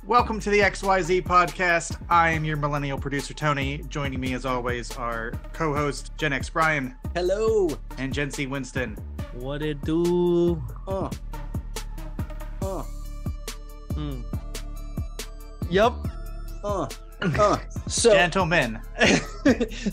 Welcome to the XYZ podcast. I am your millennial producer, Tony. Joining me, as always, are co-host Gen X Brian. Hello. And Gen C Winston. What it do? Yup. So, gentlemen.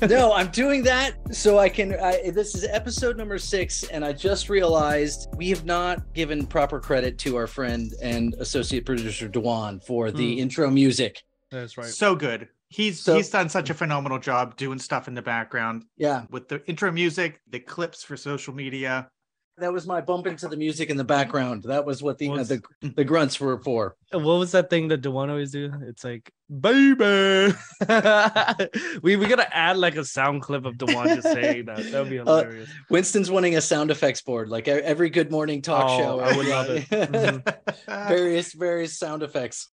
No, I'm doing that so I can. This is episode number 6, and I just realized we have not given proper credit to our friend and associate producer Dewan for the intro music. That's right. So good. He's done such a phenomenal job doing stuff in the background. Yeah, with the intro music, the clips for social media. that was my bump into the music in the background. That was what the grunts were for. What was that thing that Dewan always do? It's like, baby. we gotta add like a sound clip of Dewan just saying that. That would be hilarious. Winston's wanting a sound effects board, like every Good Morning talk show. I would love it. Mm-hmm. various sound effects.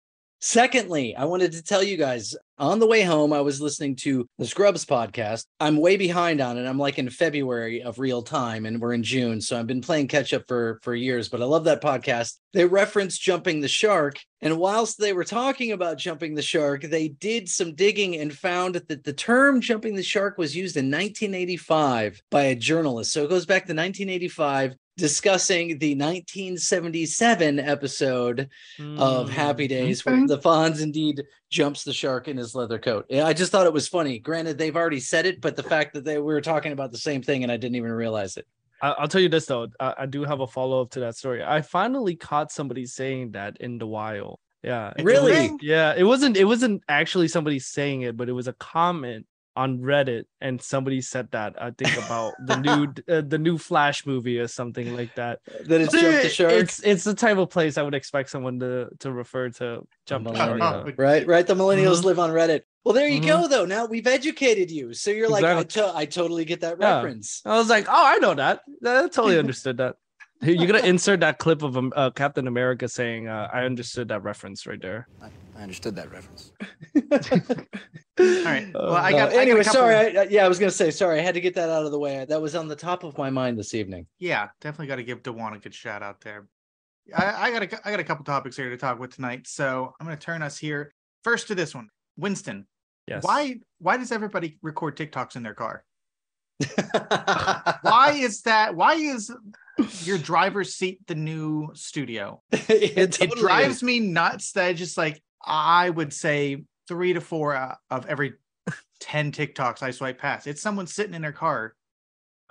Secondly, I wanted to tell you guys, on the way home, I was listening to the Scrubs podcast. I'm way behind on it. I'm like in February of real time, and we're in June. So I've been playing catch up for years, but I love that podcast. They referenced jumping the shark. And whilst they were talking about jumping the shark, they did some digging and found that the term jumping the shark was used in 1985 by a journalist. So it goes back to 1985. Discussing the 1977 episode of Happy Days, where the Fonz indeed jumps the shark in his leather coat. I just thought it was funny. Granted, they've already said it, but the fact that we were talking about the same thing and I didn't even realize it. I'll tell you this though. I do have a follow-up to that story. I finally caught somebody saying that in the wild. Yeah. Really? Yeah. It wasn't actually somebody saying it, but it was a comment on Reddit, and somebody said that, I think, about the new Flash movie or something like that. That it's Jump the Shark. It's the type of place I would expect someone to refer to Jump the Shark. Right. The millennials live on Reddit. Well, there you go, though. Now we've educated you, so you're like, I totally get that reference. I was like, oh, I know that. I totally understood that. You're gonna insert that clip of Captain America saying, "I understood that reference" right there. I understood that reference. All right. Well, anyway, sorry. I was gonna say sorry. I had to get that out of the way. That was on the top of my mind this evening. Yeah, definitely got to give Dewan a good shout out there. I got a couple topics here to talk with tonight, so I'm gonna turn us here first to this one. Winston. Yes. Why does everybody record TikToks in their car? Why is that? Why is your driver's seat the new studio? It drives me nuts that I would say 3 to 4 of every 10 TikToks I swipe past, it's someone sitting in their car.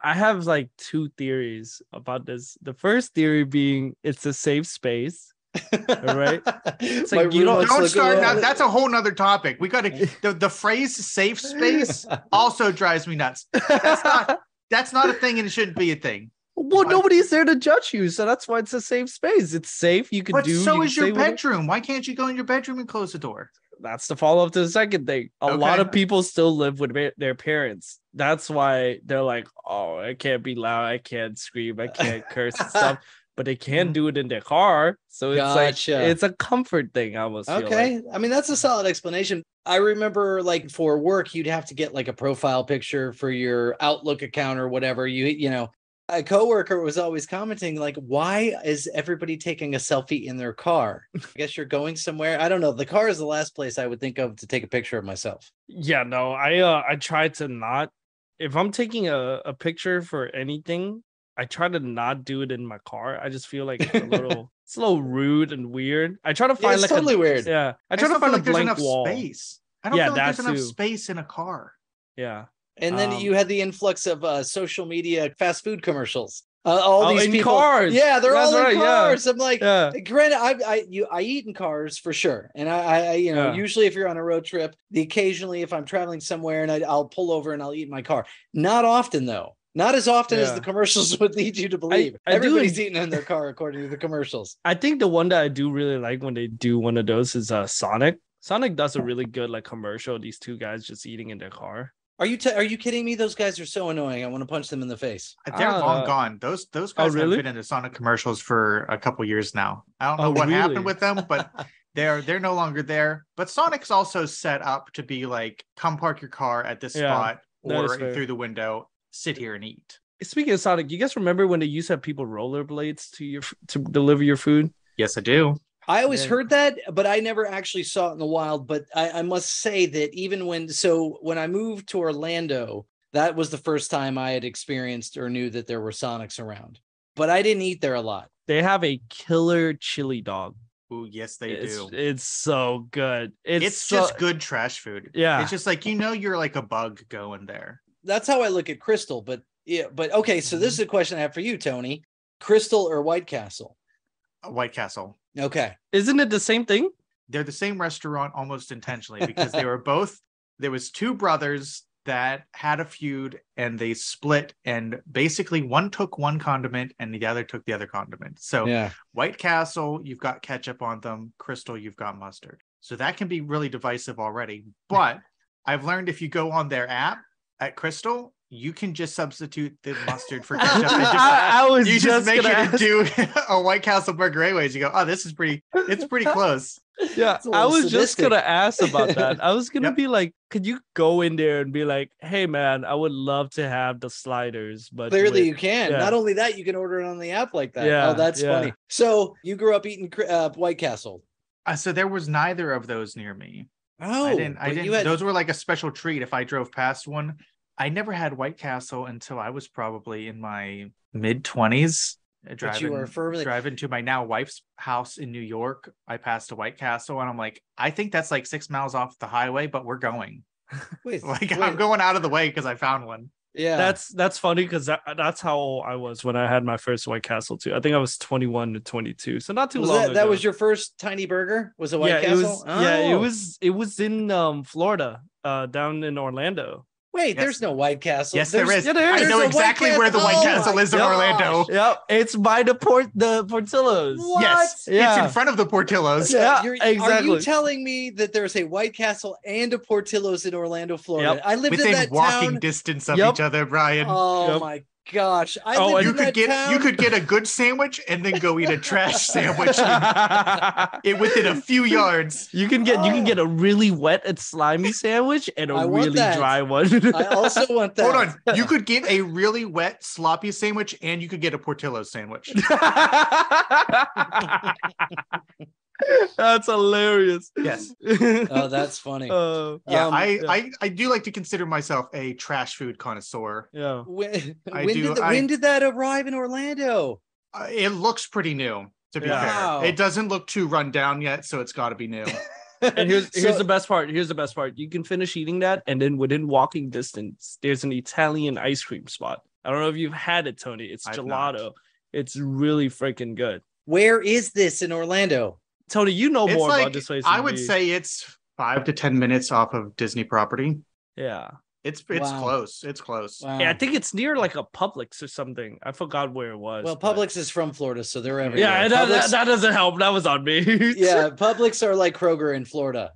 I have like 2 theories about this. The first theory being it's a safe space. All right. It's like you don't start now. That's a whole nother topic. We got to the phrase safe space also drives me nuts. That's not a thing, and it shouldn't be a thing. Well, nobody's there to judge you, so that's why it's a safe space. It's safe. You can but do. So is your bedroom. Why can't you go in your bedroom and close the door? That's the follow-up to the second thing. A lot of people still live with their parents. That's why they're like, oh, I can't be loud, I can't scream, I can't curse and stuff. But they can do it in their car. So it's it's a comfort thing, I almost feel like. I mean, that's a solid explanation. I remember like for work, you'd have to get like a profile picture for your Outlook account or whatever. You know, a coworker was always commenting like, why is everybody taking a selfie in their car? I guess you're going somewhere. I don't know. The car is the last place I would think of to take a picture of myself. Yeah, no, I try to not. If I'm taking a picture for anything, I try to not do it in my car. I just feel like it's a little rude and weird. I try to find it's totally weird. Yeah, I try to find a blank wall. Space. I don't feel like there's enough space in a car. Yeah. And then you had the influx of social media fast food commercials. All these people, cars. Yeah, they're all in cars. Yeah. I'm like, granted, I eat in cars for sure, and I usually if you're on a road trip, occasionally if I'm traveling somewhere and I'll pull over and I'll eat in my car. Not often though. Not as often as the commercials would lead you to believe. Everybody's eating in their car according to the commercials. I think the one that I do really like when they do one of those is Sonic. Sonic does a really good like commercial. These 2 guys just eating in their car. Are you kidding me? Those guys are so annoying. I want to punch them in the face. They're long gone. Those guys have been in the Sonic commercials for a couple years now. I don't know what happened with them, but they're no longer there. But Sonic's also set up to be like, come park your car at this spot or through the window, sit here and eat. Speaking of Sonic, you guys remember when they used to have people rollerblades to deliver your food? Yes, I do. I always heard that, but I never actually saw it in the wild. But I must say that even when I moved to Orlando, that was the first time I had experienced or knew that there were Sonics around. But I didn't eat there a lot. They have a killer chili dog. Oh, yes, they do. It's so good. It's just good trash food. Yeah. It's just like, you're like a bug going there. That's how I look at Crystal. But yeah, but okay. So this is a question I have for you, Tony. Crystal or White Castle? White Castle. Okay. Isn't it the same thing? They're the same restaurant almost intentionally because there was two brothers that had a feud and they split, and basically one took one condiment and the other took the other condiment. So White Castle, you've got ketchup on them. Crystal, you've got mustard. So that can be really divisive already. But I've learned if you go on their app at Crystal, you can just substitute the mustard for ketchup. You just make it into a White Castle burger anyways. You go, oh, it's pretty close. Yeah, I was just gonna ask about that. I was gonna be like, could you go in there and be like, hey man, I would love to have the sliders, but clearly you can. Not only that, you can order it on the app like that. Oh, that's funny. So you grew up eating White Castle. So there was neither of those near me. Oh, I didn't. Those were like a special treat if I drove past one. I never had White Castle until I was probably in my mid-20s. Driving to my now wife's house in New York, I passed a White Castle and I'm like, I think that's like 6 miles off the highway, but we're going. I'm going out of the way because I found one. Yeah, that's funny because that's how old I was when I had my first White Castle too. I think I was 21 to 22, so not too long ago. That was your first tiny burger? Was a White Castle? It was in Florida, down in Orlando. Wait, there's no White Castle. Yes, there is. I know exactly where the White Castle is in Orlando. Yep, it's by the Portillo's. What? Yes, it's in front of the Portillo's. Yeah, exactly. Are you telling me that there's a White Castle and a Portillo's in Orlando, Florida? Yep. I lived in that walking distance of each other, Brian. Oh my gosh! You could get a good sandwich and then go eat a trash sandwich within a few yards. You can get a really wet and slimy sandwich and a really dry one. I also want that. Hold on, you could get a really wet sloppy sandwich and you could get a Portillo's sandwich. That's hilarious. Yes. Oh, that's funny. I do like to consider myself a trash food connoisseur. Yeah. When did that arrive in Orlando? It looks pretty new, to be fair. It doesn't look too run down yet, so it's got to be new. And here's the best part. Here's the best part. You can finish eating that, and then within walking distance, there's an Italian ice cream spot. I don't know if you've had it, Tony. It's gelato. It's really freaking good. Where is this in Orlando? Tony, you know more about this place. I would say it's 5 to 10 minutes off of Disney property. Yeah. It's close. It's close. Wow. Yeah, I think it's near like a Publix or something. I forgot where it was. Well, Publix is from Florida, so they're everywhere. Yeah, that doesn't help. That was on me. Yeah, Publix are like Kroger in Florida,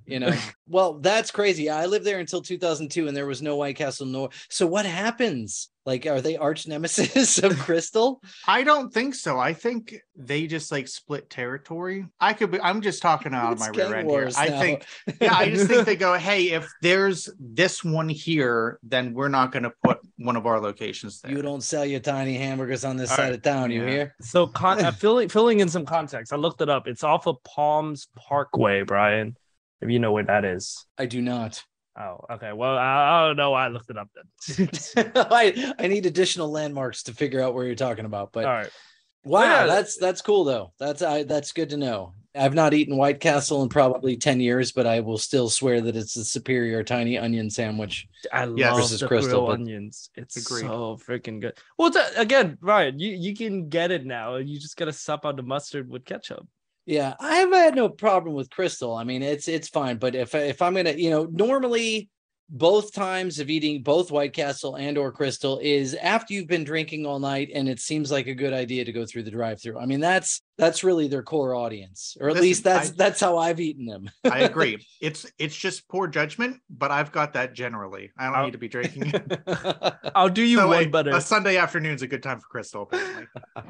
Well, that's crazy. I lived there until 2002, and there was no White Castle. So what happens? Like, are they arch nemesis of Crystal? I don't think so. I think they just like split territory. I'm just talking out of my rear end here. I just think they go, hey, if there's this one here, then we're not going to put one of our locations there. You don't sell your tiny hamburgers on this side of town, you hear? So filling in some context, I looked it up. It's off of Palms Parkway, Brian, if you know where that is. I do not. Oh, okay. Well, I don't know why I looked it up then. I need additional landmarks to figure out where you're talking about. But all right. Wow, that's cool though. That's good to know. I've not eaten White Castle in probably 10 years, but I will still swear that it's the superior tiny onion sandwich. I love the Crystal onions. It's so freaking good. Well, again, Ryan, you can get it now. You just gotta sup on the mustard with ketchup. Yeah, I've had no problem with Crystal. I mean, it's fine. But if I'm gonna, normally both times of eating both White Castle and or Crystal is after you've been drinking all night, and it seems like a good idea to go through the drive-thru. I mean, that's really their core audience, or at least that's how I've eaten them. I agree. It's just poor judgment, but I've got that generally. I don't need to be drinking. I'll do you one better. A Sunday afternoon is a good time for Crystal, apparently.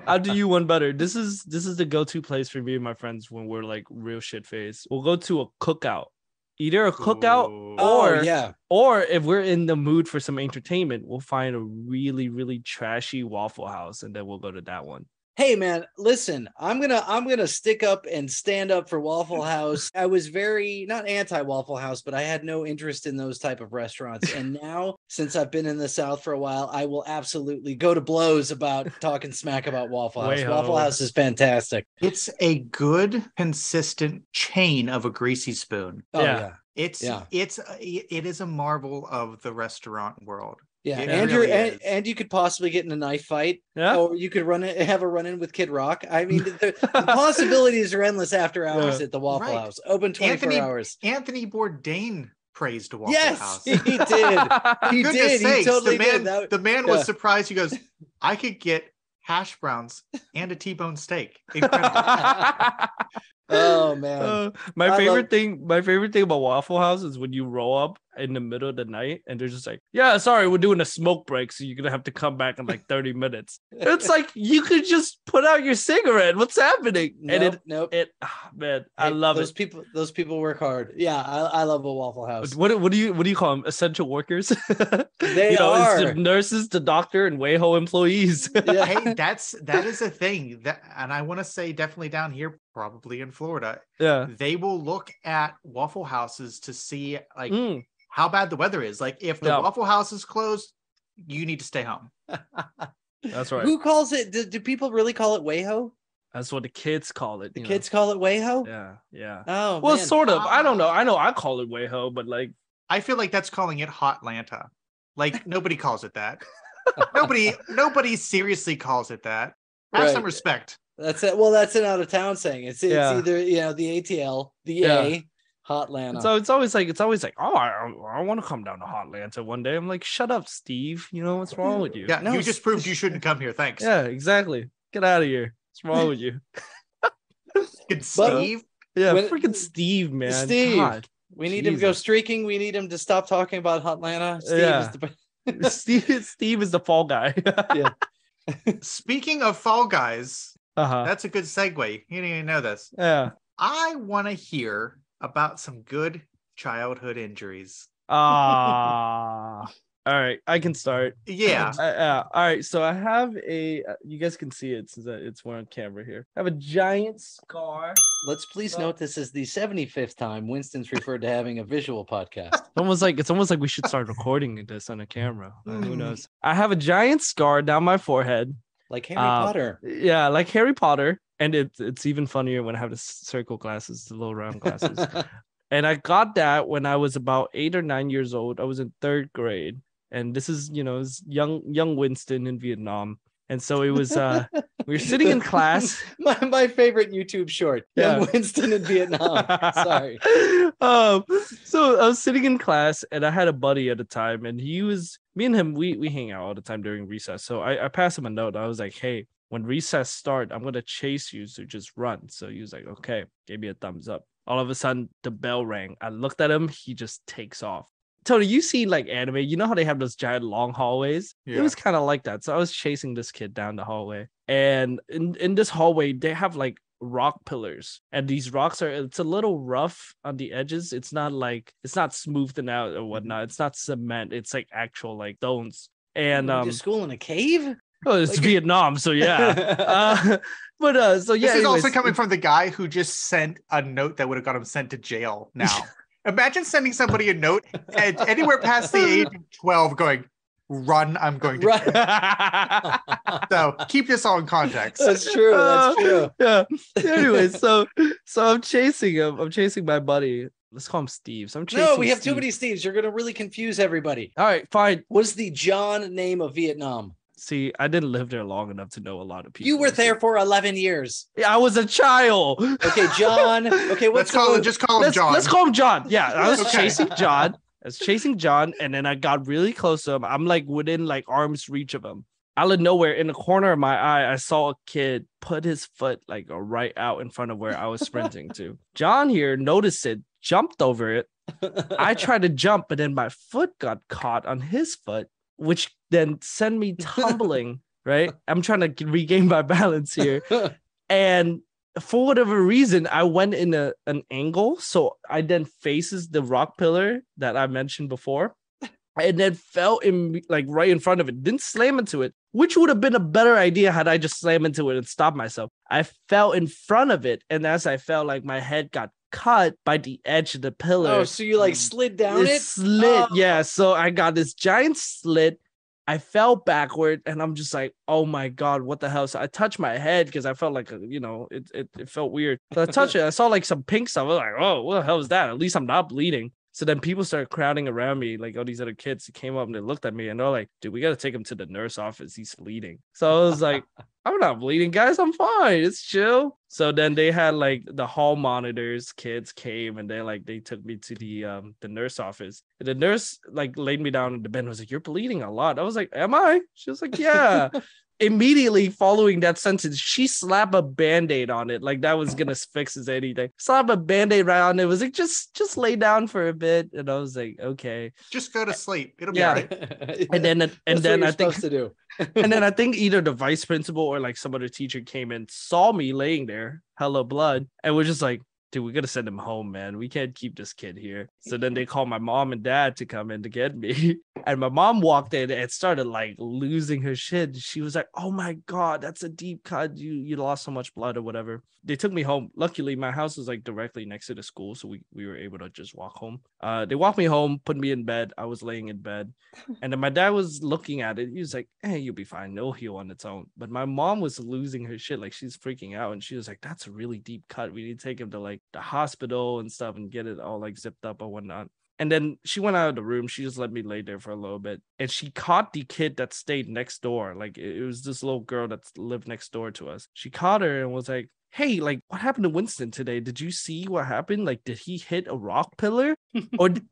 I'll do you one better. This is the go-to place for me and my friends when we're like real shit-faced. We'll go to a cookout. Either a cookout or if we're in the mood for some entertainment, we'll find a really, really trashy Waffle House and then we'll go to that one. Hey man, listen, I'm gonna stick up and stand up for Waffle House. I was very not anti Waffle House, but I had no interest in those type of restaurants. And now, since I've been in the South for a while, I will absolutely go to blows about talking smack about Waffle House. Waffle House is fantastic. It's a good, consistent chain of a greasy spoon. Oh yeah. It is a marvel of the restaurant world. Yeah, and you could possibly get in a knife fight. Yeah. Or you could have a run-in with Kid Rock. I mean, the possibilities are endless after hours at the Waffle House. Open 24 hours. Anthony Bourdain praised Waffle House. Yes, he did. He did. He totally did. The man was surprised. He goes, I could get hash browns and a T-bone steak. Incredible. Oh man. My favorite thing about Waffle House is when you roll up in the middle of the night and they're just like, yeah, sorry, we're doing a smoke break, so you're gonna have to come back in like 30 minutes. It's like you could just put out your cigarette. What's happening? Nope. Man, I love those it. Those people work hard. Yeah, I love a Waffle House. What do you call them? Essential workers? They are. It's the nurses, the doctor, and WayHo employees. Yeah. Hey, that is a thing and I want to say definitely down here, probably in Florida. Yeah, they will look at Waffle Houses to see like how bad the weather is. Like if the Waffle House is closed, you need to stay home. That's right. Who calls it? Do people really call it WayHo? That's what the kids call it. The kids call it WayHo? Yeah. Oh, well, man. Sort of. I don't know. I know I call it WayHo, but like I feel like that's calling it Hotlanta. Like nobody calls it that. Nobody seriously calls it that. Have some respect. That's it. Well, that's an out of town saying. It's either the ATL, the A, Hotlanta. So it's always like, oh, I want to come down to Hotlanta one day. I'm like, shut up, Steve. You know what's wrong with you? Yeah, you just proved you shouldn't come here. Thanks. Yeah, exactly. Get out of here. What's wrong with you? Steve. Freaking Steve, man. Steve. God. We need him to go streaking. We need him to stop talking about Hotlanta. Steve is the fall guy. Yeah. Speaking of fall guys, that's a good segue. You didn't even know this. Yeah. I want to hear about some good childhood injuries. All right, I can start. Yeah. All right, so I have you guys can see it since it's we're on camera here. I have a giant scar. Let's please note this is the 75th time Winston's referred to having a visual podcast. It's almost like we should start recording this on a camera. Who knows? I have a giant scar down my forehead. Like Harry Potter. Yeah, like Harry Potter. And it's even funnier when I have the circle glasses, the little round glasses. And I got that when I was about 8 or 9 years old. I was in 3rd grade. And this is, young Winston in Vietnam. And so it was, we were sitting in class. My favorite YouTube short, Young Winston in Vietnam. Sorry. So I was sitting in class and I had a buddy at the time and me and him, we hang out all the time during recess. So I passed him a note. I was like, hey, when recess start, I'm going to chase you. So just run. So he was like, okay, gave me a thumbs up. All of a sudden the bell rang. I looked at him. He just takes off. Tony, you see like anime, you know how they have those giant long hallways? Yeah. It was kind of like that. So I was chasing this kid down the hallway. And in this hallway, they have like rock pillars. And these rocks it's a little rough on the edges. It's not smoothed out or whatnot. It's not cement. It's like actual like stones. And you school in a cave? Oh, it's like Vietnam, so yeah. This is also coming from the guy who just sent a note that would have got him sent to jail now. Imagine sending somebody a note and anywhere past the age of 12 going, run, I'm going to run. So keep this all in context. That's true. Yeah. Anyway, so I'm chasing him. I'm chasing my buddy. Let's call him Steve. So I'm chasing No, we have too many Steves. You're going to really confuse everybody. All right, fine. What's the John name of Vietnam? See, I didn't live there long enough to know a lot of people. You were there for 11 years. Yeah, I was a child. Okay, John. Okay, let's call him John. Let's call him John. Yeah, I was chasing John. And then I got really close to him. I'm like within like arm's reach of him. Out of nowhere, in the corner of my eye, I saw a kid put his foot like right out in front of where I was sprinting to. John here noticed it, jumped over it. I tried to jump, but then my foot got caught on his foot, which then sent me tumbling, right? I'm trying to regain my balance here. And for whatever reason, I went in an angle. So I then faces the rock pillar that I mentioned before. and then fell in like right in front of it. Didn't slam into it, which would have been a better idea had I just slammed into it and stopped myself. I fell in front of it, and as I fell, like my head got cut by the edge of the pillar. Oh, so you like slid down it? Slid, yeah. So I got this giant slit. I fell backward, and I'm just like, oh my God, what the hell? So I touched my head because I felt like, it felt weird. So I touched it. I saw like some pink stuff. I was like, oh, what the hell is that? At least I'm not bleeding. So then people started crowding around me, like all these other kids came up and they looked at me and they're like, dude, we got to take him to the nurse office. He's bleeding. So I was like, I'm not bleeding, guys. I'm fine. It's chill. So then they had like the hall monitors, kids came and they took me to the nurse office. And the nurse like laid me down on the bed and was like, you're bleeding a lot. I was like, am I? She was like, yeah. Immediately following that sentence, she slapped a Band-Aid on it. Like that was gonna fix anything. Slap a Band-Aid right on it. Was like, just lay down for a bit. And I was like, okay. Just go to sleep. It'll be all right. And then I think to do. And then I think either the vice principal or like some other teacher came in, saw me laying there, hella blood, and was just like, dude, we gotta send him home, man. We can't keep this kid here. So then they called my mom and dad to come in to get me. And my mom walked in and started like losing her shit. She was like, oh my God, that's a deep cut. You lost so much blood or whatever. They took me home. Luckily, my house was like directly next to the school. So we were able to just walk home. They walked me home, put me in bed. I was laying in bed. And then my dad was looking at it. He was like, hey, you'll be fine. It'll heal on its own. But my mom was losing her shit. Like she's freaking out. And she was like, that's a really deep cut. We need to take him to like the hospital and stuff and get it all like zipped up or whatnot. And then she went out of the room. She just let me lay there for a little bit. And she caught the kid that stayed next door. Like it was this little girl that lived next door to us. She caught her and was like, hey, like what happened to Winston today? Did you see what happened? Like, did he hit a rock pillar?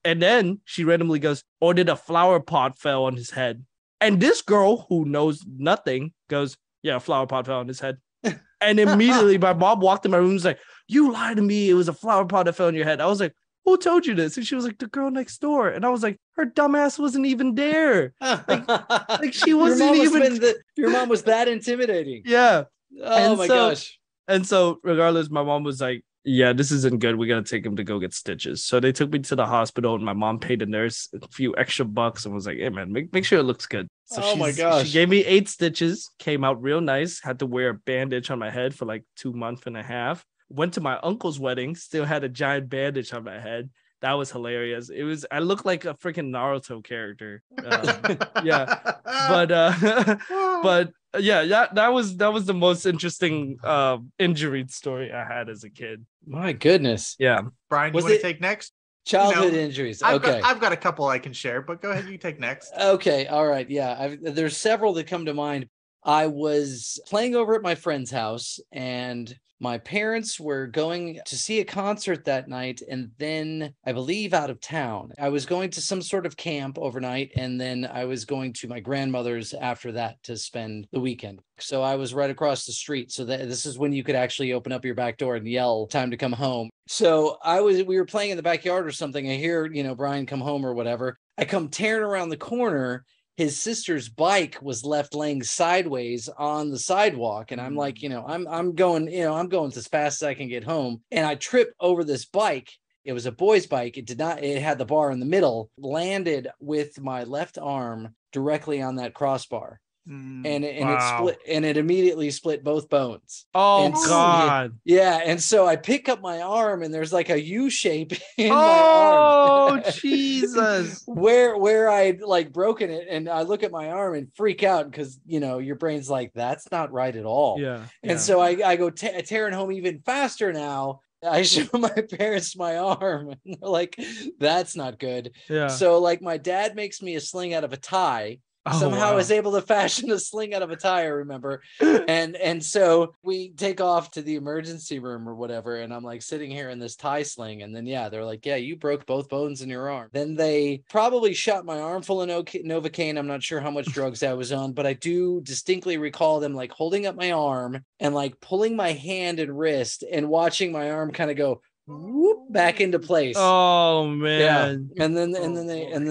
And then she randomly goes, or did a flower pot fell on his head? And this girl who knows nothing goes, yeah, a flower pot fell on his head. And immediately my mom walked in my room and was like, you lied to me. It was a flower pot that fell on your head. I was like, who told you this? And she was like, the girl next door. And I was like, her dumbass wasn't even there. Like she wasn't even. Your mom was that intimidating. Yeah. Oh my gosh. And so regardless, my mom was like, yeah, this isn't good. We got to take him to go get stitches. So they took me to the hospital and my mom paid the nurse a few extra bucks and was like, hey man, make sure it looks good. So my gosh. She gave me 8 stitches, came out real nice, had to wear a bandage on my head for like 2 months and a half. Went to my uncle's wedding, still had a giant bandage on my head. That was hilarious. I looked like a freaking Naruto character. Yeah. But yeah, that was the most interesting injury story I had as a kid. My goodness. Yeah. Brian, you want to take next? Childhood injuries. Okay. I've got a couple I can share, but go ahead, you take next. Okay. All right. Yeah. There's several that come to mind. I was playing over at my friend's house and my parents were going to see a concert that night and then I believe out of town. I was going to some sort of camp overnight and then I was going to my grandmother's after that to spend the weekend. So I was right across the street. So this is when you could actually open up your back door and yell, time to come home. So we were playing in the backyard or something. I hear, Brian come home or whatever. I come tearing around the corner. His sister's bike was left laying sideways on the sidewalk. And I'm like, I'm going as fast as I can get home. And I trip over this bike. It was a boy's bike. It had the bar in the middle, landed with my left arm directly on that crossbar. It split, and it immediately split both bones. Oh God! Yeah, and so I pick up my arm, and there's like a U shape in my arm. Oh Jesus! where I'd like broken it, and I look at my arm and freak out because your brain's like, that's not right at all. Yeah. And so I go tearing home even faster now. I show my parents my arm, and they're like, that's not good. Yeah. So like my dad makes me a sling out of a tie. Somehow I was able to fashion a sling out of a tie, I remember. And so we take off to the emergency room or whatever. And I'm like sitting here in this tie sling. And then, they're like, yeah, you broke both bones in your arm. Then they probably shot my arm full of Novocaine. I'm not sure how much drugs I was on, but I do distinctly recall them like holding up my arm and like pulling my hand and wrist and watching my arm kind of go whoop back into place. Oh man. Yeah. And then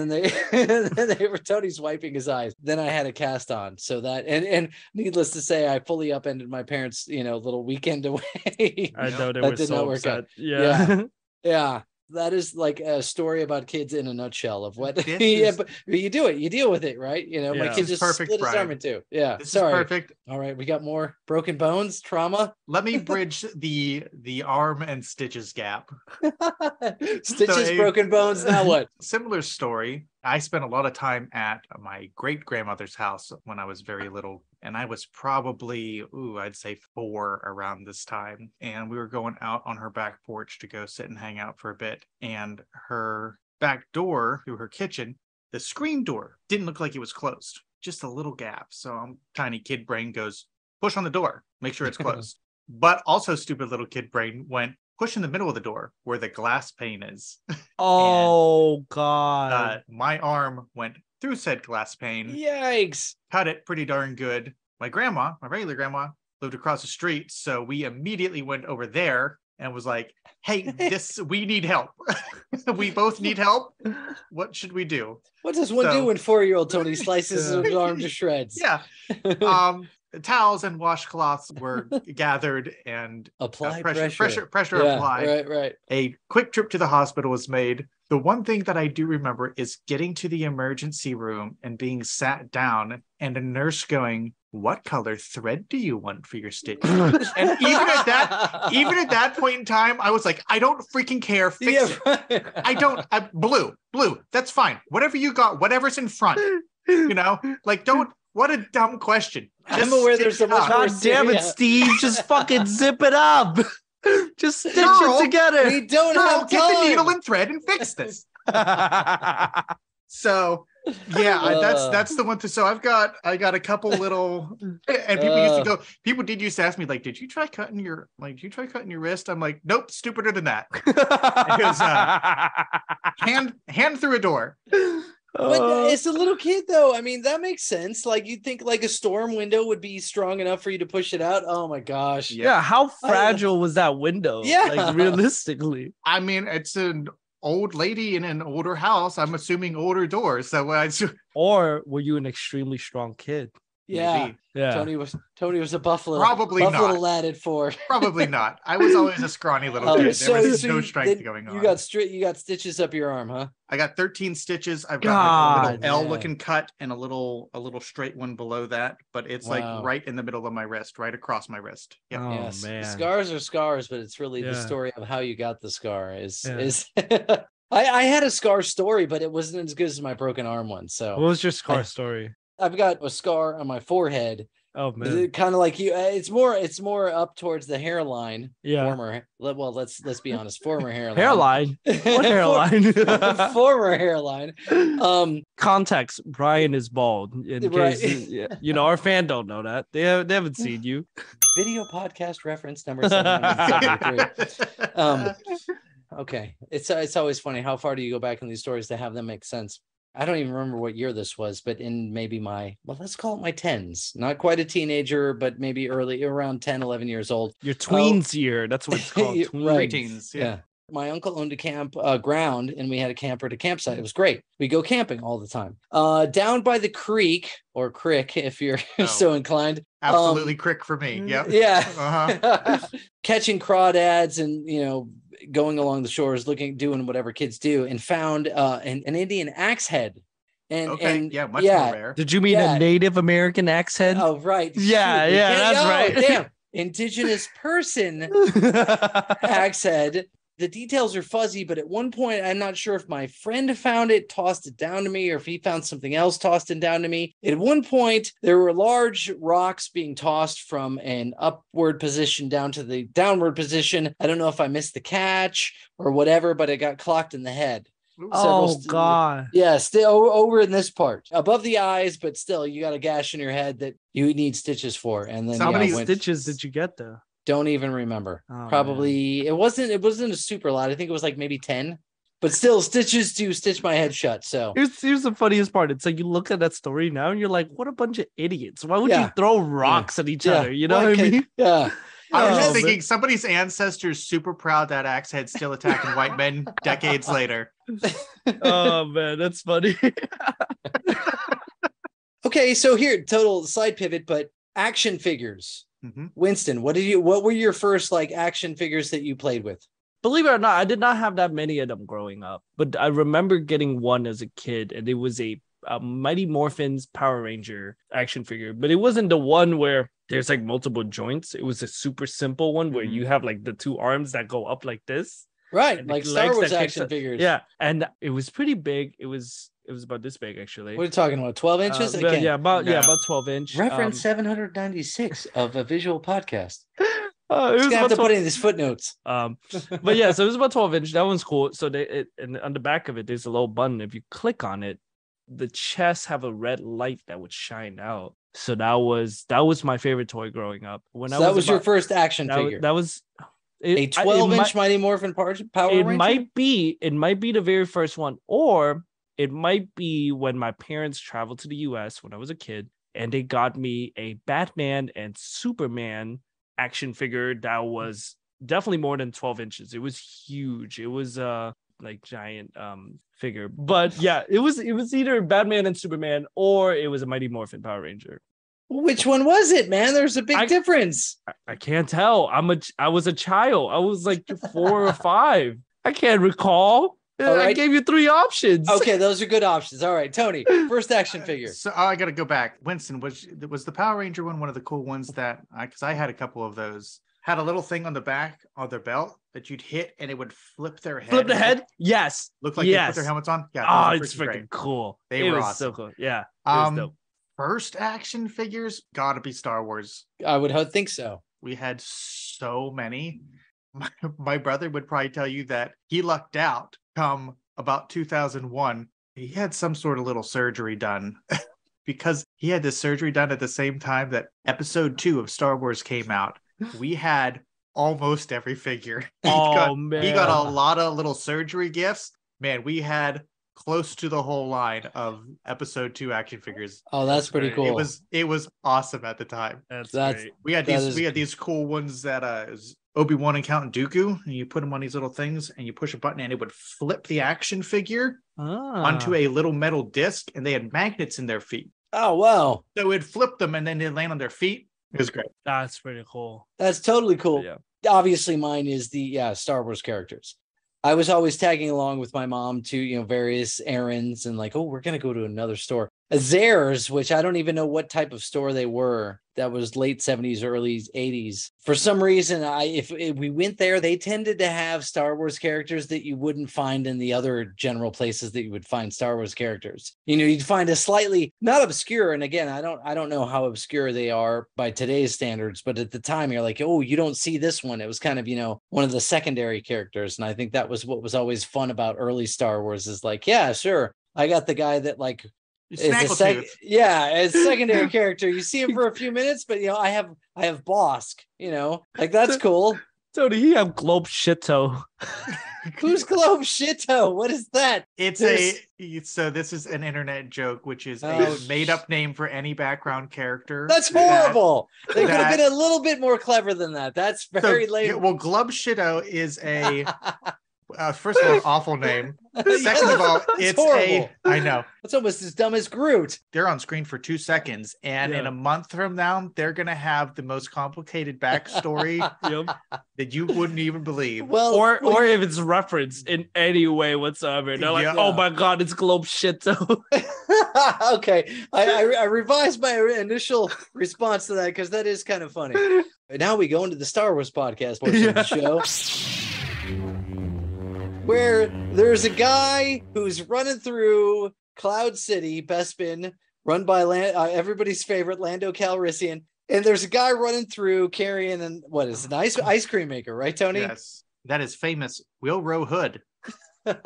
they were Tony's wiping his eyes. Then I had a cast on. So that and needless to say, I fully upended my parents, little weekend away. I know they were did so not work upset. out. Yeah. Yeah. that is like a story about kids in a nutshell of what. But you do it. You deal with it, right? You know, my kid just split his arm in two. Yeah, this is perfect. All right, we got more broken bones, trauma. Let me bridge the arm and stitches gap. Stitches, broken bones. Now what? Similar story. I spent a lot of time at my great grandmother's house when I was very little, and I was probably, I'd say 4 around this time. And we were going out on her back porch to go sit and hang out for a bit. And her back door to her kitchen, the screen door didn't look like it was closed, just a little gap. So tiny kid brain goes, push on the door, make sure it's closed. But also stupid little kid brain went, push in the middle of the door where the glass pane is. Oh, God. My arm went through said glass pane. Yikes. Cut it pretty darn good. My grandma, my regular grandma, lived across the street. So we immediately went over there and was like, hey, we need help. We both need help. What should we do? What does one do when 4-year-old Tony slices his arm to shreds? Yeah. Towels and washcloths were gathered and pressure applied. Right. A quick trip to the hospital was made. The one thing that I do remember is getting to the emergency room and being sat down and a nurse going, what color thread do you want for your stitches? And even at that point in time, I was like, I don't freaking care. Fix it. I don't. Blue. That's fine. Whatever you got, whatever's in front. You know, like don't. What a dumb question. I'm aware there's so much. God damn it, Steve! Just fucking zip it up. Just stitch it together. We don't have time. Get the needle and thread and fix this. So yeah, that's the one. So I got a couple little, and people did used to ask me like, did you try cutting your wrist? I'm like, nope, stupider than that. It was hand through a door. But it's a little kid, though. I mean, that makes sense. Like, you'd think like a storm window would be strong enough for you to push it out. Oh my gosh. Yeah. How fragile was that window? Yeah. Like, realistically. I mean, it's an old lady in an older house. I'm assuming older doors. Or were you an extremely strong kid? Yeah. Maybe. Yeah. Tony was a buffalo. Probably buffalo not. lad at 4. Probably not. I was always a scrawny little kid. There was no strength going on. You got stitches up your arm, huh? I got 13 stitches. I've got like a little L-looking cut and a little straight one below that, but it's like right in the middle of my wrist, right across my wrist. Yep. Oh, yes. Man. Scars are scars, but it's really the story of how you got the scar is I had a scar story, but it wasn't as good as my broken arm one. So what was your scar story? I've got a scar on my forehead. Oh man, kind of like you. It's more up towards the hairline. Yeah. Let's be honest. Former hairline. Hairline. What hairline? Former hairline. Context: Brian is bald. In case our fan don't know that. They haven't seen you. Video podcast reference number 773. Okay, it's always funny how far do you go back in these stories to have them make sense. I don't even remember what year this was, but in maybe let's call it my 10s. Not quite a teenager, but maybe around 10, 11 years old. Your tweens year. That's what it's called. Preteens. Yeah. My uncle owned a campground, and we had a camper at a campsite. It was great. We go camping all the time. Down by the creek, or crick, if you're so inclined. Absolutely crick for me. Yep. Yeah. Uh-huh. Catching crawdads and, going along the shores, doing whatever kids do, and found an Indian axe head. Much more rare. Did you mean a Native American axe head? Oh, right. Yeah, that's right. Damn. Indigenous person axe head. The details are fuzzy, but at one point, I'm not sure if my friend found it, tossed it down to me, or if he found something else, tossed it down to me. At one point, there were large rocks being tossed from an upward position down to the downward position. I don't know if I missed the catch or whatever, but it got clocked in the head. God. Yeah, still over in this part. Above the eyes, but still, you got a gash in your head that you need stitches for. And then how many stitches did you get, though? Don't even remember. Probably man. It wasn't a super lot. I think it was like maybe 10, but still stitches to stitch my head shut. So here's the funniest part. It's like you look at that story now and you're like, what a bunch of idiots. Why would you throw rocks at each other? You know what I mean? Yeah. I was just thinking somebody's ancestors super proud that axe head still attacking white men decades later. Oh man, that's funny. Okay, so here, total side pivot, but action figures. Mm-hmm. Winston, what were your first like action figures that you played with? Believe it or not, I did not have that many of them growing up, but I remember getting one as a kid, and it was a Mighty Morphin's Power Ranger action figure, but it wasn't the one where there's like multiple joints. It was a super simple one where you have like the two arms that go up like this. Right, like Star Wars action figures. Yeah, and it was pretty big. It was about this big, actually. What are you talking about? 12 inches? About 12 inch. Reference 796 of a visual podcast. It was gonna have to put in these footnotes. But yeah, so it was about 12 inch. That one's cool. So and on the back of it, there's a little button. If you click on it, the chests have a red light that would shine out. So that was my favorite toy growing up. That was your first action figure. That was a 12-inch Mighty Morphin Power Ranger. It might be the very first one, or it might be when my parents traveled to the US when I was a kid, and they got me a Batman and Superman action figure that was definitely more than 12 inches. It was huge. It was like giant figure. But yeah, it was either Batman and Superman or it was a Mighty Morphin Power Ranger. Which one was it, man? There's a big difference. I can't tell. I was a child. I was like 4 or 5. I can't recall. Right. I gave you 3 options. Okay, those are good options. All right, Tony, first action figure. So I got to go back. Winston, was the Power Ranger one of the cool ones that because I had a couple of those. Had a little thing on the back of their belt that you'd hit and it would flip their head. Flip the head? Yes. Looked like they put their helmets on. Yeah. Oh, it's freaking cool. They were awesome. So cool. Yeah. It was dope. First action figures gotta be Star Wars. I would think so. We had so many. My brother would probably tell you that he lucked out come about 2001. He had some sort of little surgery done because he had this surgery done at the same time that episode 2 of Star Wars came out. We had almost every figure. Man. He got a lot of little surgery gifts. Man, we had close to the whole line of episode 2 action figures. Oh, that's pretty cool. It was awesome at the time. That's great. We had these cool ones that Obi-Wan and Count Dooku, and you put them on these little things and you push a button and it would flip the action figure onto a little metal disc, and they had magnets in their feet. Oh, wow. So it'd flip them and then they'd land on their feet. It was great. That's pretty cool. That's totally cool. Yeah. Obviously, mine is the Star Wars characters. I was always tagging along with my mom to, various errands and like, oh, we're going to go to another store. Zayre's, which I don't even know what type of store they were. That was late 70s, early 80s. For some reason, if we went there, they tended to have Star Wars characters that you wouldn't find in the other general places that you would find Star Wars characters. You'd find a slightly not obscure. And again, I don't know how obscure they are by today's standards, but at the time you're like, oh, you don't see this one. It was kind of, one of the secondary characters. And I think that was what was always fun about early Star Wars is like, yeah, sure. I got the guy that like, as secondary character. You see him for a few minutes, but I have Bosk, like that's cool. Tony, he have Glup Shitto. Who's Glup Shitto? What is that? So this is an internet joke, which is a made-up name for any background character. That's horrible. They could have been a little bit more clever than that. That's very late. Well, Glup Shitto is a first of all, awful name. Second of all, it's horrible. I know. It's almost as dumb as Groot. They're on screen for 2 seconds, and in a month from now, they're gonna have the most complicated backstory that you wouldn't even believe. Well, or if it's referenced in any way whatsoever, they're like, "Oh my god, it's Glup Shitto." Okay, I revised my initial response to that because that is kind of funny. And now we go into the Star Wars podcast portion of the show, where there's a guy who's running through Cloud City, Bespin, run by everybody's favorite Lando Calrissian, and there's a guy running through carrying an ice cream maker, right, Tony? Yes, that is famous Willrow Hood. And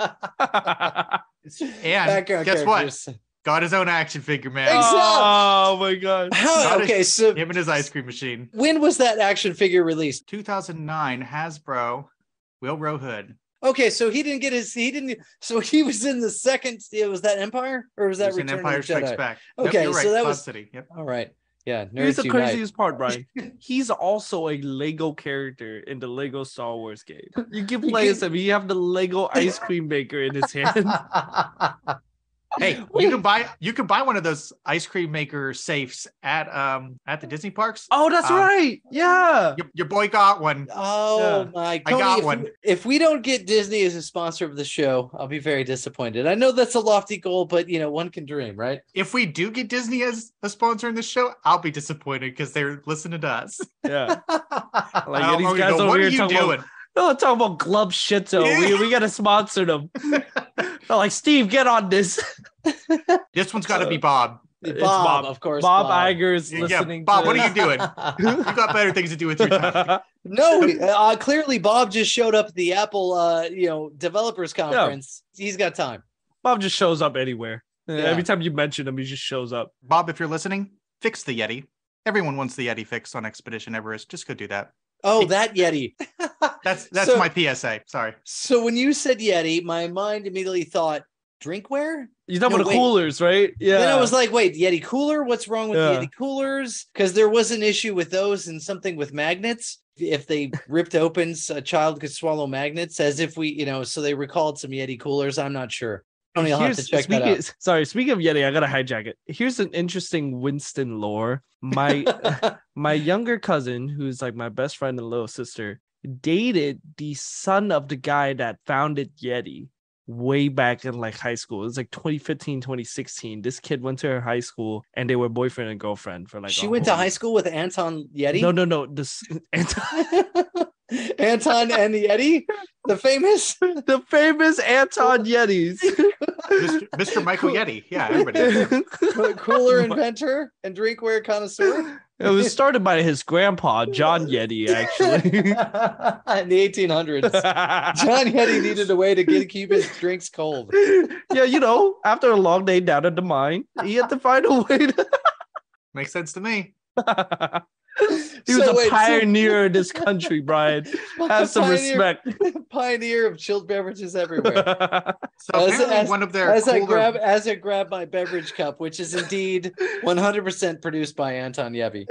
background guess characters. What? Got his own action figure, man. Oh my god! So him and his ice cream machine. When was that action figure released? 2009. Hasbro, Willrow Hood. Okay, so he was in the second. Was that Empire or was that Return Empire of the Jedi? Strikes Back? Okay, right, so that Cloud was City. Yep. All right. Yeah. Here's the craziest part, Brian. He's also a Lego character in the Lego Star Wars game. You can play as him. You have the Lego ice cream maker in his hand. Hey, you can buy one of those ice cream maker safes at the Disney parks. Oh, that's right. Yeah. Your boy got one. Oh my! Cody, I got one. If we don't get Disney as a sponsor of the show, I'll be very disappointed. I know that's a lofty goal, but one can dream, right? If we do get Disney as a sponsor in this show, I'll be disappointed because they're listening to us. Yeah. Like these guys over here talking about. No, talking about Glup Shitto. Yeah. We gotta sponsor them. They're like, Steve, get on this. This one's got to be Bob. Bob, of course. Bob Iger's listening. Bob, to what are you doing? You got better things to do with your time. No, clearly Bob just showed up at the Apple, developers conference. Yeah. He's got time. Bob just shows up anywhere. Yeah. Every time you mention him, he just shows up. Bob, if you're listening, fix the Yeti. Everyone wants the Yeti fixed on Expedition Everest. Just go do that. Oh, that Yeti. That's my PSA. Sorry. So when you said Yeti, my mind immediately thought drinkware. You're talking about the coolers, right? Yeah. Then I was like, wait, Yeti cooler? What's wrong with the Yeti coolers? Because there was an issue with those and something with magnets. If they ripped open, a child could swallow magnets, as if we, so they recalled some Yeti coolers. I'm not sure. I'll have to check that out. Sorry, speaking of Yeti, I gotta hijack it. Here's an interesting Winston lore. My younger cousin, who's like my best friend and little sister, dated the son of the guy that founded Yeti way back in like high school. It was like 2015, 2016. This kid went to her high school and they were boyfriend and girlfriend for like. She went to high school with Anton Yeti? No. This Anton and the Yeti? The famous Anton Yetis. Mr. Michael Yeti. Yeah, everybody. Cooler inventor and drinkware connoisseur. It was started by his grandpa, John Yeti, actually. In the 1800s. John Yeti needed a way to keep his drinks cold. Yeah, after a long day down at the mine, he had to find a way to... Makes sense to me. He was a pioneer in this country, Brian. Have some respect. Pioneer of chilled beverages everywhere. So apparently one of their as I grab my beverage cup, which is indeed 100% produced by Anton Yeti.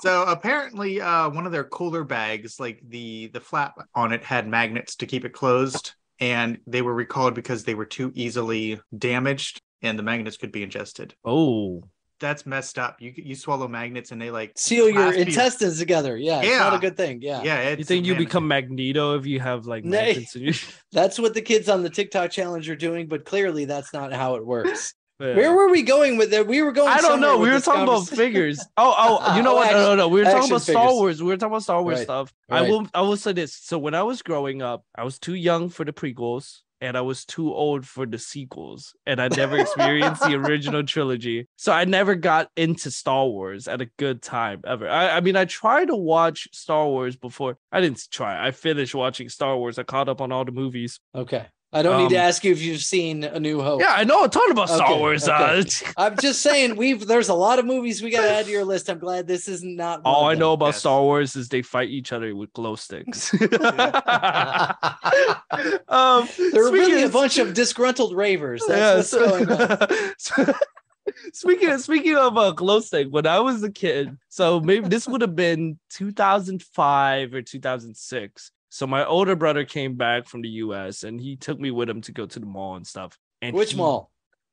So apparently one of their cooler bags, like the flap on it had magnets to keep it closed, and they were recalled because they were too easily damaged and the magnets could be ingested. Oh. That's messed up. You swallow magnets and they like seal your intestines together. Yeah, it's not a good thing. Yeah. You think you become Magneto if you have like magnets in your... That's what the kids on the TikTok challenge are doing, but clearly that's not how it works. Yeah. Where were we going with that? We were going. I don't know. We were talking about figures. Oh, you know what? No. We were talking about Star Wars. We were talking about Star Wars stuff. Right. I will say this. So when I was growing up, I was too young for the prequels. And I was too old for the sequels. And I never experienced the original trilogy. So I never got into Star Wars at a good time ever. I mean, I tried to watch Star Wars before. I didn't try. I finished watching Star Wars. I caught up on all the movies. Okay. I don't need to ask you if you've seen A New Hope. Yeah, I know a ton about Star Wars. Okay. I'm just saying, there's a lot of movies we got to add to your list. I'm glad this is not. All I know about Star Wars is they fight each other with glow sticks. They're really a bunch of disgruntled ravers. That's what's going on. Speaking of glow stick, when I was a kid, so maybe this would have been 2005 or 2006. So my older brother came back from the US and he took me with him to go to the mall and stuff. And which mall?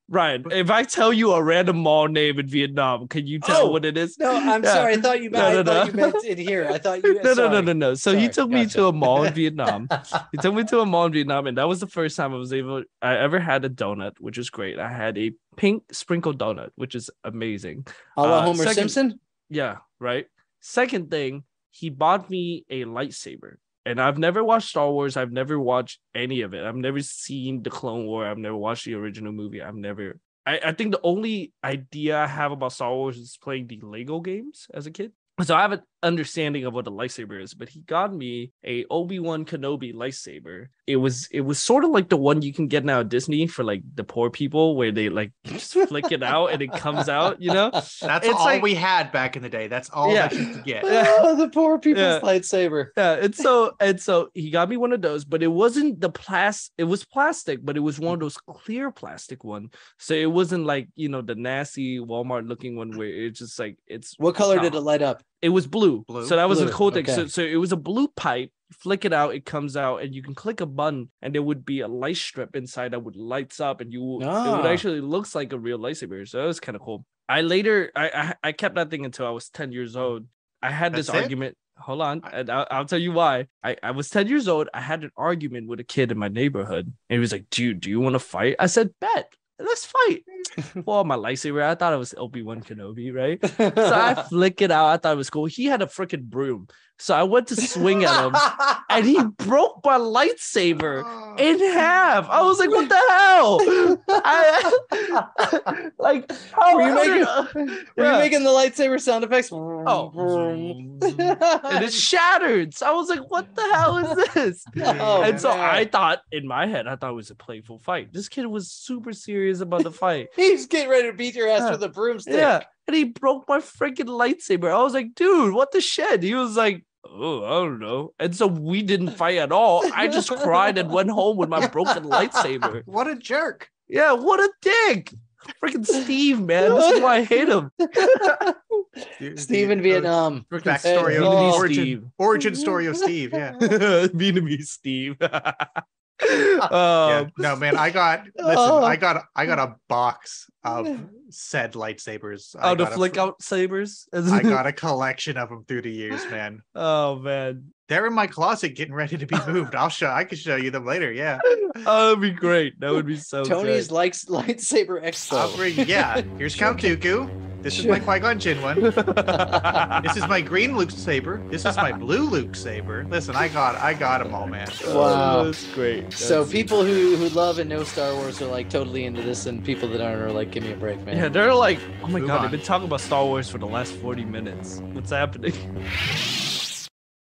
Ryan, if I tell you a random mall name in Vietnam, can you tell what it is? No, I'm sorry. I thought you meant, you meant in here. I thought you No. So he took me to a mall in Vietnam. He took me to a mall in Vietnam, and that was the first time I ever had a donut, which is great. I had a pink sprinkled donut, which is amazing. A la Homer Simpson? Yeah, right. Second thing, he bought me a lightsaber. And I've never watched Star Wars. I've never watched any of it. I've never seen the Clone War. I've never watched the original movie. I think the only idea I have about Star Wars is playing the Lego games as a kid. So I have an understanding of what a lightsaber is, but he got me a Obi-Wan Kenobi lightsaber. It was sort of like the one you can get now at Disney for like the poor people, where they like just flick it out and it comes out, That's all like, we had back in the day. That's all that you could get. Oh, the poor people's lightsaber. Yeah, and so he got me one of those, but it wasn't it was plastic, but it was one of those clear plastic one. So it wasn't like, the nasty Walmart looking one where it's just like What color did it light up? It was blue. So that was a cool thing. Okay. So it was a blue pipe flick it out, it comes out, and you can click a button, and there would be a light strip inside that would lights up, and it would actually looks like a real lightsaber. So that was kind of cool. I kept that thing until I was 10 years old. I had this argument. Hold on, and I'll tell you why. I was 10 years old. I had an argument with a kid in my neighborhood, and he was like, "Dude, do you want to fight?" I said, "Bet. Let's fight." Well, my lightsaber, I thought it was Obi-Wan Kenobi, right? So I flick it out. I thought it was cool. He had a freaking broom. So I went to swing at him, and he broke my lightsaber in half. I was like, "What the hell?" Were you making the lightsaber sound effects? And it shattered. So I was like, "What the hell is this?" And so I thought in my head, it was a playful fight. This kid was super serious about the fight. He's getting ready to beat your ass with a broomstick. Yeah. And he broke my freaking lightsaber. I was like, "Dude, what the shit?" He was like, "Oh, I don't know." And so we didn't fight at all. I just cried and went home with my broken lightsaber. What a jerk. Yeah, what a dick. Freaking Steve, man. This is why I hate him. Steve in Vietnam. Backstory of origin story of Steve. Yeah. Vietnamese Steve. Yeah. No, man, I got a box of said lightsabers. The flick out sabers. I got a collection of them through the years, man. Oh man, they're in my closet getting ready to be moved. I can show you them later. Yeah. Oh, that'd be great. That would be so Tony's likes lightsaber expo. Here's Count Dooku. This is my Qui-Gon Jinn one. This is my green Luke saber. This is my blue Luke saber. Listen, I got them all, man. Wow, that's great. So people who love and know Star Wars are like totally into this, and people that aren't are like, "Give me a break, man." Yeah, they're like, "Oh my god, they've been talking about Star Wars for the last 40 minutes. What's happening?"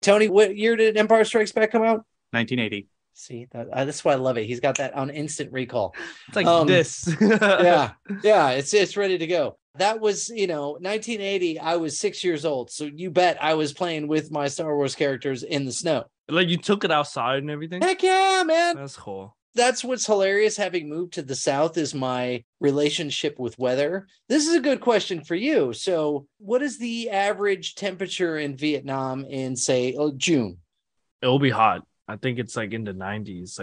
Tony, what year did Empire Strikes Back come out? 1980. See, that's why I love it. He's got that on instant recall. It's like this. yeah, it's ready to go. That was, 1980. I was 6 years old, so you bet I was playing with my Star Wars characters in the snow. Like you took it outside and everything? Heck yeah, man. That's cool. That's what's hilarious. Having moved to the South is my relationship with weather. This is a good question for you. So what is the average temperature in Vietnam in, say, June? It'll be hot. I think it's like in the 90s.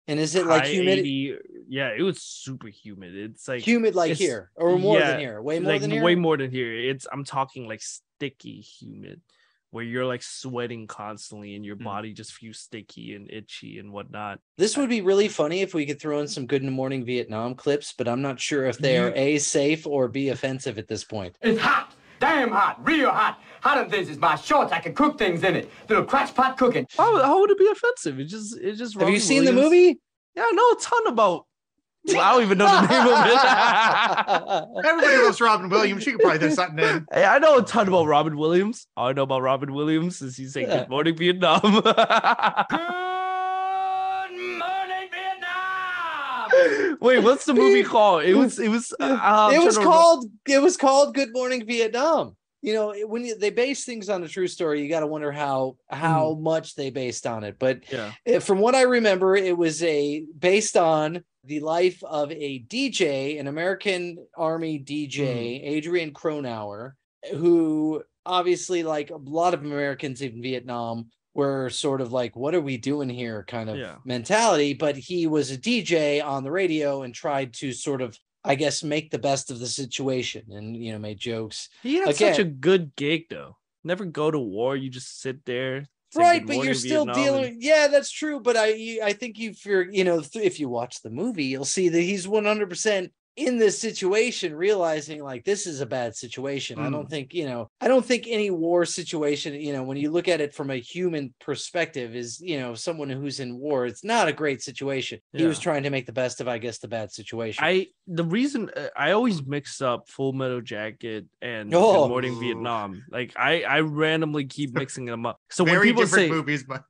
And is it like humid? 80, yeah, it was super humid. It's like humid like here or more than here? Way more than here? Way more than here. I'm talking like sticky humid, where you're like sweating constantly and your body just feels sticky and itchy and whatnot. This would be really funny if we could throw in some Good Morning Vietnam clips, but I'm not sure if they are A, safe, or B, offensive at this point. It's hot. Damn hot. Real hot. Hot as this is my shorts. I can cook things in it. Little crotch pot cooking. How would it be offensive? It's just. Have you seen the movie? Yeah, I know a ton about. Well, I don't even know the name of it. Everybody loves Robin Williams. You could probably throw something in. Hey, I know a ton about Robin Williams. All I know about Robin Williams is he's saying Good Morning Vietnam. Good morning, Vietnam. Wait, what's the movie called? It was called Good Morning Vietnam. When they base things on a true story, you got to wonder how much they based on it. But from what I remember, it was based on the life of a DJ, an American Army DJ, Adrian Cronauer, who obviously, like a lot of Americans in Vietnam, were sort of like, "What are we doing here?" kind of mentality. But he was a DJ on the radio and tried to sort of, I guess, make the best of the situation and, made jokes. He had such a good gig, though. Never go to war. You just sit there. Right, but you're still dealing. Yeah, that's true. But I think if you watch the movie, you'll see that he's 100% in this situation, realizing like this is a bad situation. I don't think any war situation, when you look at it from a human perspective, is, someone who's in war, it's not a great situation. He was trying to make the best of, I guess, the bad situation. The reason I always mix up Full Metal Jacket and Good Morning Vietnam. Like I randomly keep mixing them up. So when people say movies, but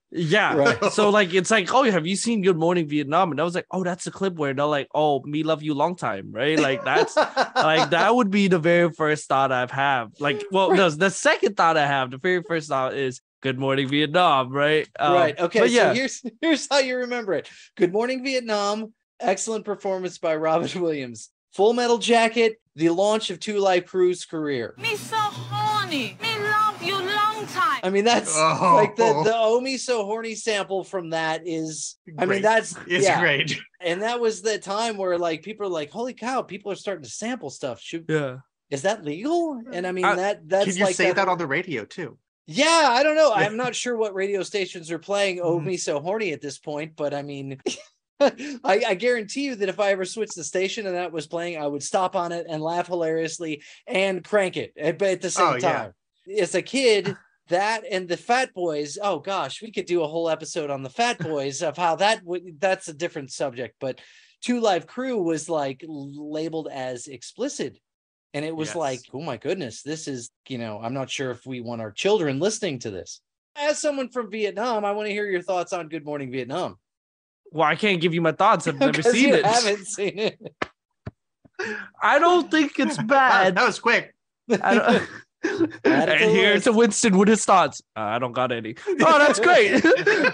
so like it's like, "Oh, have you seen Good Morning Vietnam?" And I was like, "Oh, that's a clip where they're like, oh, me love you long time," right? Like that's like that would be the very first thought I've had. Like, well, no, the second thought I have, the very first thought is Good Morning Vietnam, right? Right. Okay. So here's how you remember it. Good Morning Vietnam. Excellent performance by Robin Williams. Full Metal Jacket, the launch of Two Live Crew's career. Me so horny. Me love you long time. I mean, that's like the "Oh Me So Horny" sample from that is, great. I mean, it's great. And that was the time where like people are like, holy cow, people are starting to sample stuff. Is that legal? And I mean, that's can you like say that on the radio too? Yeah, I don't know. I'm not sure what radio stations are playing "Oh Me So Horny" at this point, but I mean, I guarantee you that if I ever switched the station and that was playing, I would stop on it and laugh hilariously and crank it at the same time. As a kid, that and the Fat Boys, oh gosh, we could do a whole episode on the Fat Boys of how that's a different subject, but Two Live Crew was like labeled as explicit. And it was like, oh my goodness, this is, I'm not sure if we want our children listening to this. As someone from Vietnam, I want to hear your thoughts on Good Morning Vietnam. Well, I can't give you my thoughts. I've never seen it. I haven't seen it. I don't think it's bad. That was quick. And here's to Winston with his thoughts. I don't got any. Oh, that's great.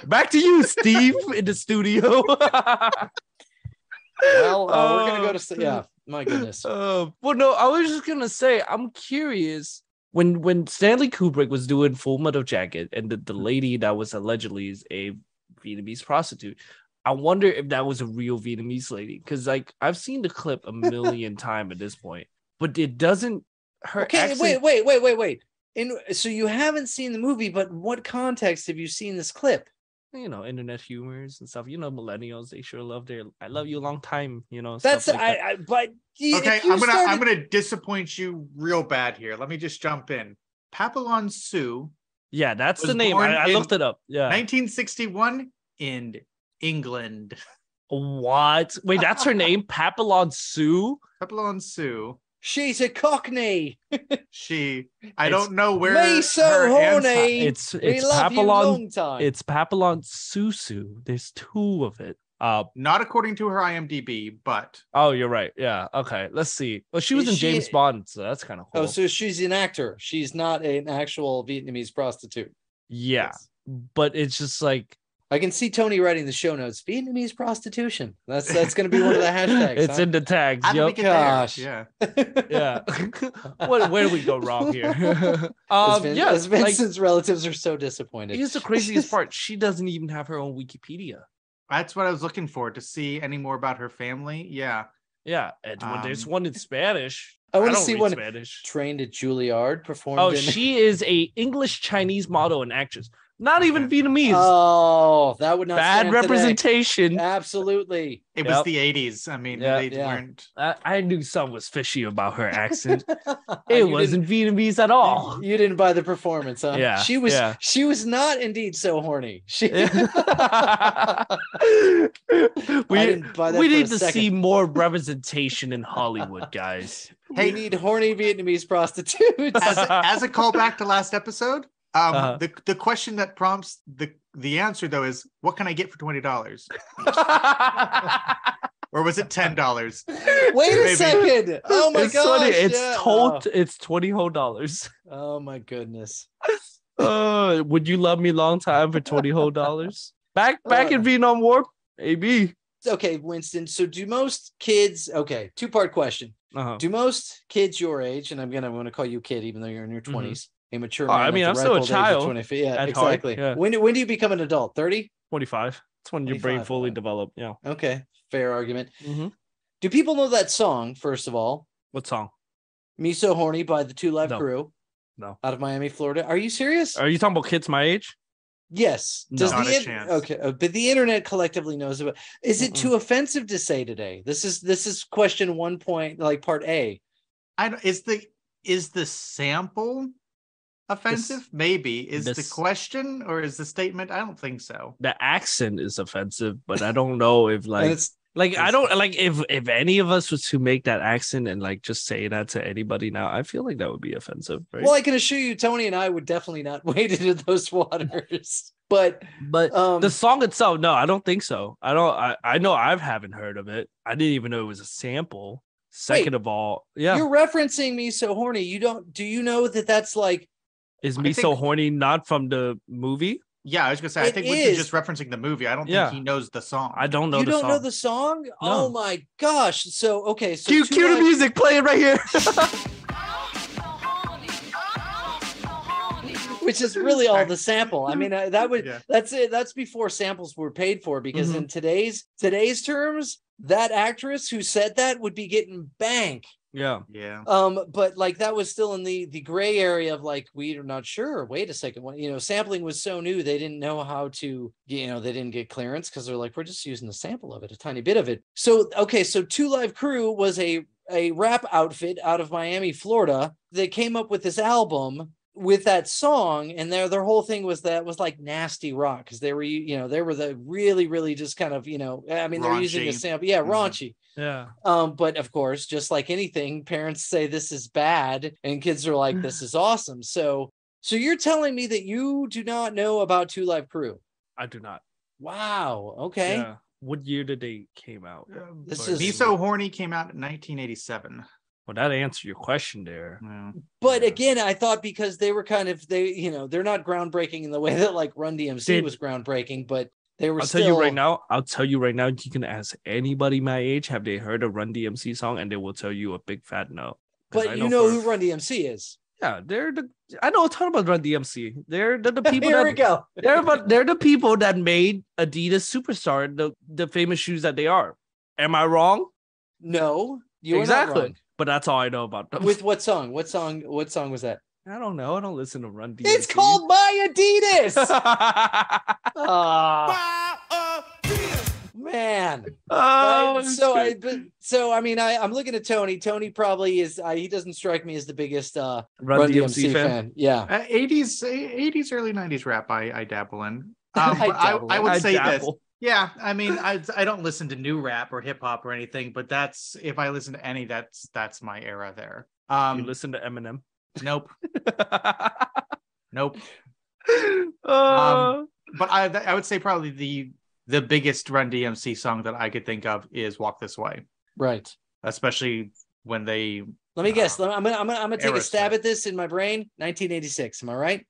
Back to you, Steve, in the studio. Well, we're going to go to... My goodness. Well, no, I was just gonna say, I'm curious when Stanley Kubrick was doing Full Metal Jacket and the lady that was allegedly is a Vietnamese prostitute. I wonder if that was a real Vietnamese lady, because like I've seen the clip a million times at this point, but it doesn't. Her accent... wait. So you haven't seen the movie, but in what context have you seen this clip? Internet humors and stuff. Millennials, they sure love their "I love you" a long time. That's stuff like but okay, I'm gonna disappoint you real bad here. Let me just jump in. Papillon Sue. Yeah, that's the name. I looked it up. Yeah, 1961 in England. What? Wait, that's her name? Papillon Sue? Papillon Sue. She's a Cockney. I don't know where. Me so horny. It's Papillon. It's Papillon Susu. There's two of it. Not according to her IMDb, but. Oh, you're right. Yeah. Okay. Let's see. Well, she was in James Bond, so that's kind of cool. Oh, so she's an actor. She's not an actual Vietnamese prostitute. Yeah, but it's just like. I can see Tony writing the show notes. Vietnamese prostitution. That's going to be one of the hashtags. It's in the tags. Gosh. Yeah. Yeah. Where do we go wrong here? As Vincent's relatives are so disappointed. Here's the craziest part. She doesn't even have her own Wikipedia. That's what I was looking for, to see any more about her family. Yeah. Yeah. And there's one in Spanish. I want to see one Spanish. Trained at Juilliard, performed. Oh, she is a English Chinese model and actress. Not even Vietnamese. Oh, that would not bad representation. Today. Absolutely. It was the 80s. I mean, they weren't. I knew something was fishy about her accent. It wasn't Vietnamese at all. You didn't buy the performance, huh? Yeah. She was not indeed so horny. We need to see more representation in Hollywood, guys. Hey, we need horny Vietnamese prostitutes. As a callback to last episode. The question that prompts the answer though is, what can I get for $20? Or was it $10? Wait a second! Oh my gosh! It's $20 whole dollars. Oh my goodness! Would you love me long time for $20 whole dollars? Back in Vietnam War, AB. Okay, Winston. So do most kids? Okay, two-part question. Do most kids your age, and I'm gonna call you kid, even though you're in your 20s. A mature man. I mean, I'm still a child. Yeah, exactly. Yeah. When do you become an adult? 30? 25. That's when your brain fully developed. Yeah. Okay. Fair argument. Mm-hmm. Do people know that song, first of all? What song? Me So Horny by the Two Live Crew. No. Out of Miami, Florida. Are you serious? Are you talking about kids my age? Yes. Not a chance. Okay. But the internet collectively knows about. Is it too offensive to say today? This is question 1 point, like part A. Is the sample offensive? Maybe. Is the question or is the statement? I don't think so. The accent is offensive, but I don't know if I don't like if any of us was to make that accent and like just say that to anybody now, I feel like that would be offensive, right? Well, I can assure you, Tony and I would definitely not wade into those waters. But the song itself, no, I don't think so. I know I haven't heard of it. I didn't even know it was a sample. Second of all, yeah, you're referencing Me So Horny. Do you know that that's like? Is Me So Horny not from the movie? Yeah, I was gonna say, I think Winston's just referencing the movie. I don't think he knows the song. I don't know you the song. You don't know the song? No. Oh my gosh. So, okay. So cue the music, play it right here. Which is really all the sample. I mean, that's it. That's before samples were paid for, because in today's terms, that actress who said that would be getting bank. Yeah. But like that was still in the gray area of like, we are not sure. Wait a second. Sampling was so new, they didn't know how to, they didn't get clearance because they're like, we're just using the sample of it, a tiny bit of it. So, okay. So Two Live Crew was a rap outfit out of Miami, Florida. They came up with this album with that song, and their whole thing was like nasty rock, because they were the really, really just kind of, I mean, they're using a sample. Yeah. Raunchy. Yeah. But of course, just like anything, parents say this is bad and kids are like, this is awesome. So you're telling me that you do not know about Two Live Crew? I do not. Wow. Okay. Yeah. What year did they came out? This is Be So Horny came out in 1987. Well, that answered your question there. Yeah. But again, I thought because they were kind of, they're not groundbreaking in the way that like Run DMC was groundbreaking, but they were I'll tell you right now, you can ask anybody my age, have they heard a Run DMC song? And they will tell you a big fat no. But you know who Run DMC is. Yeah, I know a ton about Run DMC. They're the people Here we go. they're the people that made Adidas Superstar the famous shoes that they are. Am I wrong? No, you're exactly. not wrong. But that's all I know about them. With what song? What song was that? I don't know. I don't listen to Run DMC. It's called My Adidas. Man. I'm looking at Tony. Tony probably is. He doesn't strike me as the biggest Run DMC fan. Yeah. 80s, early 90s rap. I dabble in. I would say this. Yeah, I mean, I don't listen to new rap or hip hop or anything, but if I listen to any, that's my era there. You listen to Eminem? Nope. Nope. But I would say probably the biggest Run DMC song that I could think of is "Walk This Way." Right. Especially when they. Let me guess. I'm gonna take a stab at this in my brain. 1986. Am I right?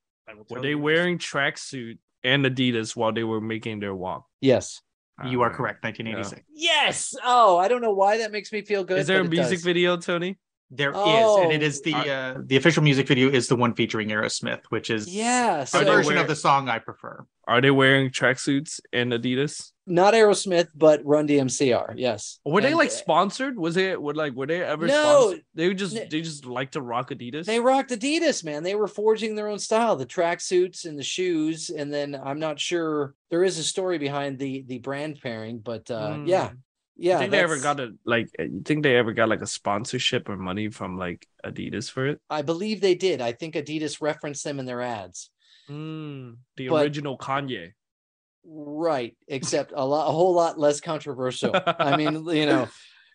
Were they wearing tracksuit and Adidas while they were making their walk? Yes. You are correct. 1986. Yeah. Yes. Oh, I don't know why that makes me feel good. Is there a music video, Tony? There is, and it is the official music video is the one featuring Aerosmith, which is the version of the song I prefer. Are they wearing tracksuits and Adidas? Not Aerosmith, but Run DMC are. Yes. Were they like sponsored? Were they ever sponsored? They just like to rock Adidas. They rocked Adidas, man. They were forging their own style, the tracksuits and the shoes, and then I'm not sure there is a story behind the brand pairing, but yeah. Yeah, you think they ever got a sponsorship or money from like Adidas for it? I believe they did. I think Adidas referenced them in their ads. Original Kanye. Right, except a whole lot less controversial. I mean, Run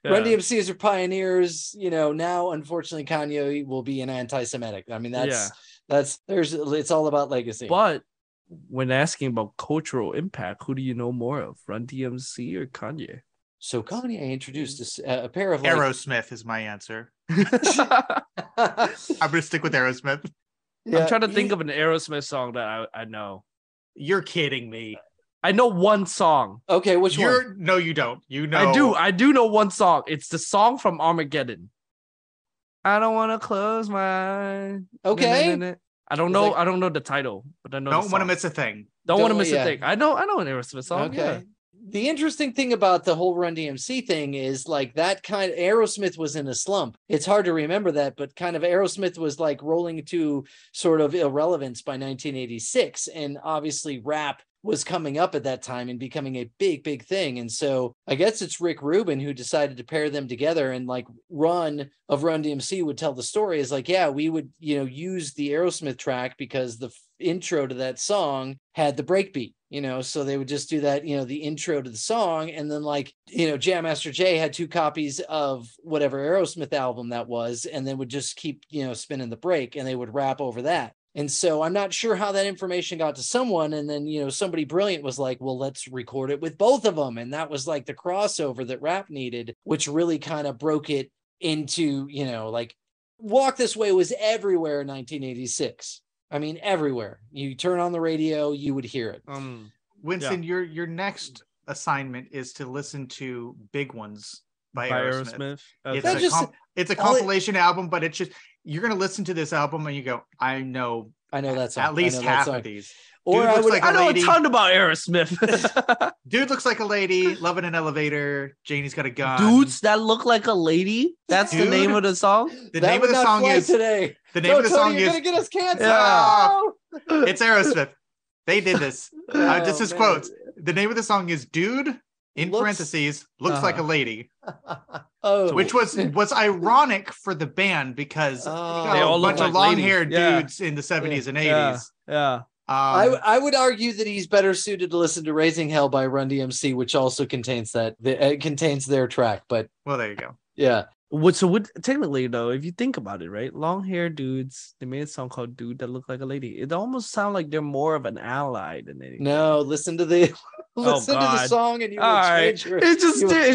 DMC's are pioneers. Now unfortunately Kanye will be an anti-Semitic. I mean, it's all about legacy. But when asking about cultural impact, who do you know more of, Run DMC or Kanye? So Kanye introduced a pair of Aerosmith is my answer. I'm gonna stick with Aerosmith. Yeah, I'm trying to think of an Aerosmith song that I know. You're kidding me. I know one song. Okay, which one? No, you don't. I do know one song. It's the song from Armageddon. I don't want to close my eyes. Okay. I don't know the title, but I know. Don't want to miss a thing. Don't want to miss a thing. I know an Aerosmith song. Okay. Yeah. The interesting thing about the whole Run DMC thing is like that kind of Aerosmith was in a slump. It's hard to remember that, but kind of Aerosmith was like rolling to sort of irrelevance by 1986. And obviously rap was coming up at that time and becoming a big, big thing. And so I guess it's Rick Rubin who decided to pair them together, and like Run DMC would tell the story is like, yeah, we would, use the Aerosmith track because the intro to that song had the breakbeat. So they would just do that, the intro to the song. And then Jam Master Jay had 2 copies of whatever Aerosmith album that was, and then would just keep, spinning the break, and they would rap over that. And so I'm not sure how that information got to someone. And then, somebody brilliant was like, well, let's record it with both of them. And that was like the crossover that rap needed, which really kind of broke it into, Walk This Way was everywhere in 1986. I mean, everywhere. You turn on the radio, you would hear it. Winston, your next assignment is to listen to Big Ones by Aerosmith. Okay. It's a compilation album, but it's just, you're going to listen to this album and you go, I know that song. At least half of these. Or I know a ton about Aerosmith. Dude looks like a lady, Love in an Elevator. Janie's got a gun. Dudes that look like a lady. That's the name of the song. The name of the song is today. The name of the song is. You're gonna get us canceled. Yeah. It's Aerosmith. They did this. This is quotes. The name of the song is "Dude" in parentheses looks like a lady. Which was ironic for the band because they all a bunch of long-haired dudes in the 70s and 80s. Yeah. I would argue that he's better suited to listen to "Raising Hell" by Run DMC, which also contains contains their track. But well, there you go. Yeah. Technically though, if you think about it, right? Long hair dudes, they made a song called "Dude That Look Like a Lady." It almost sounds like they're more of an ally than anything. No, listen to the song and you will change your. It's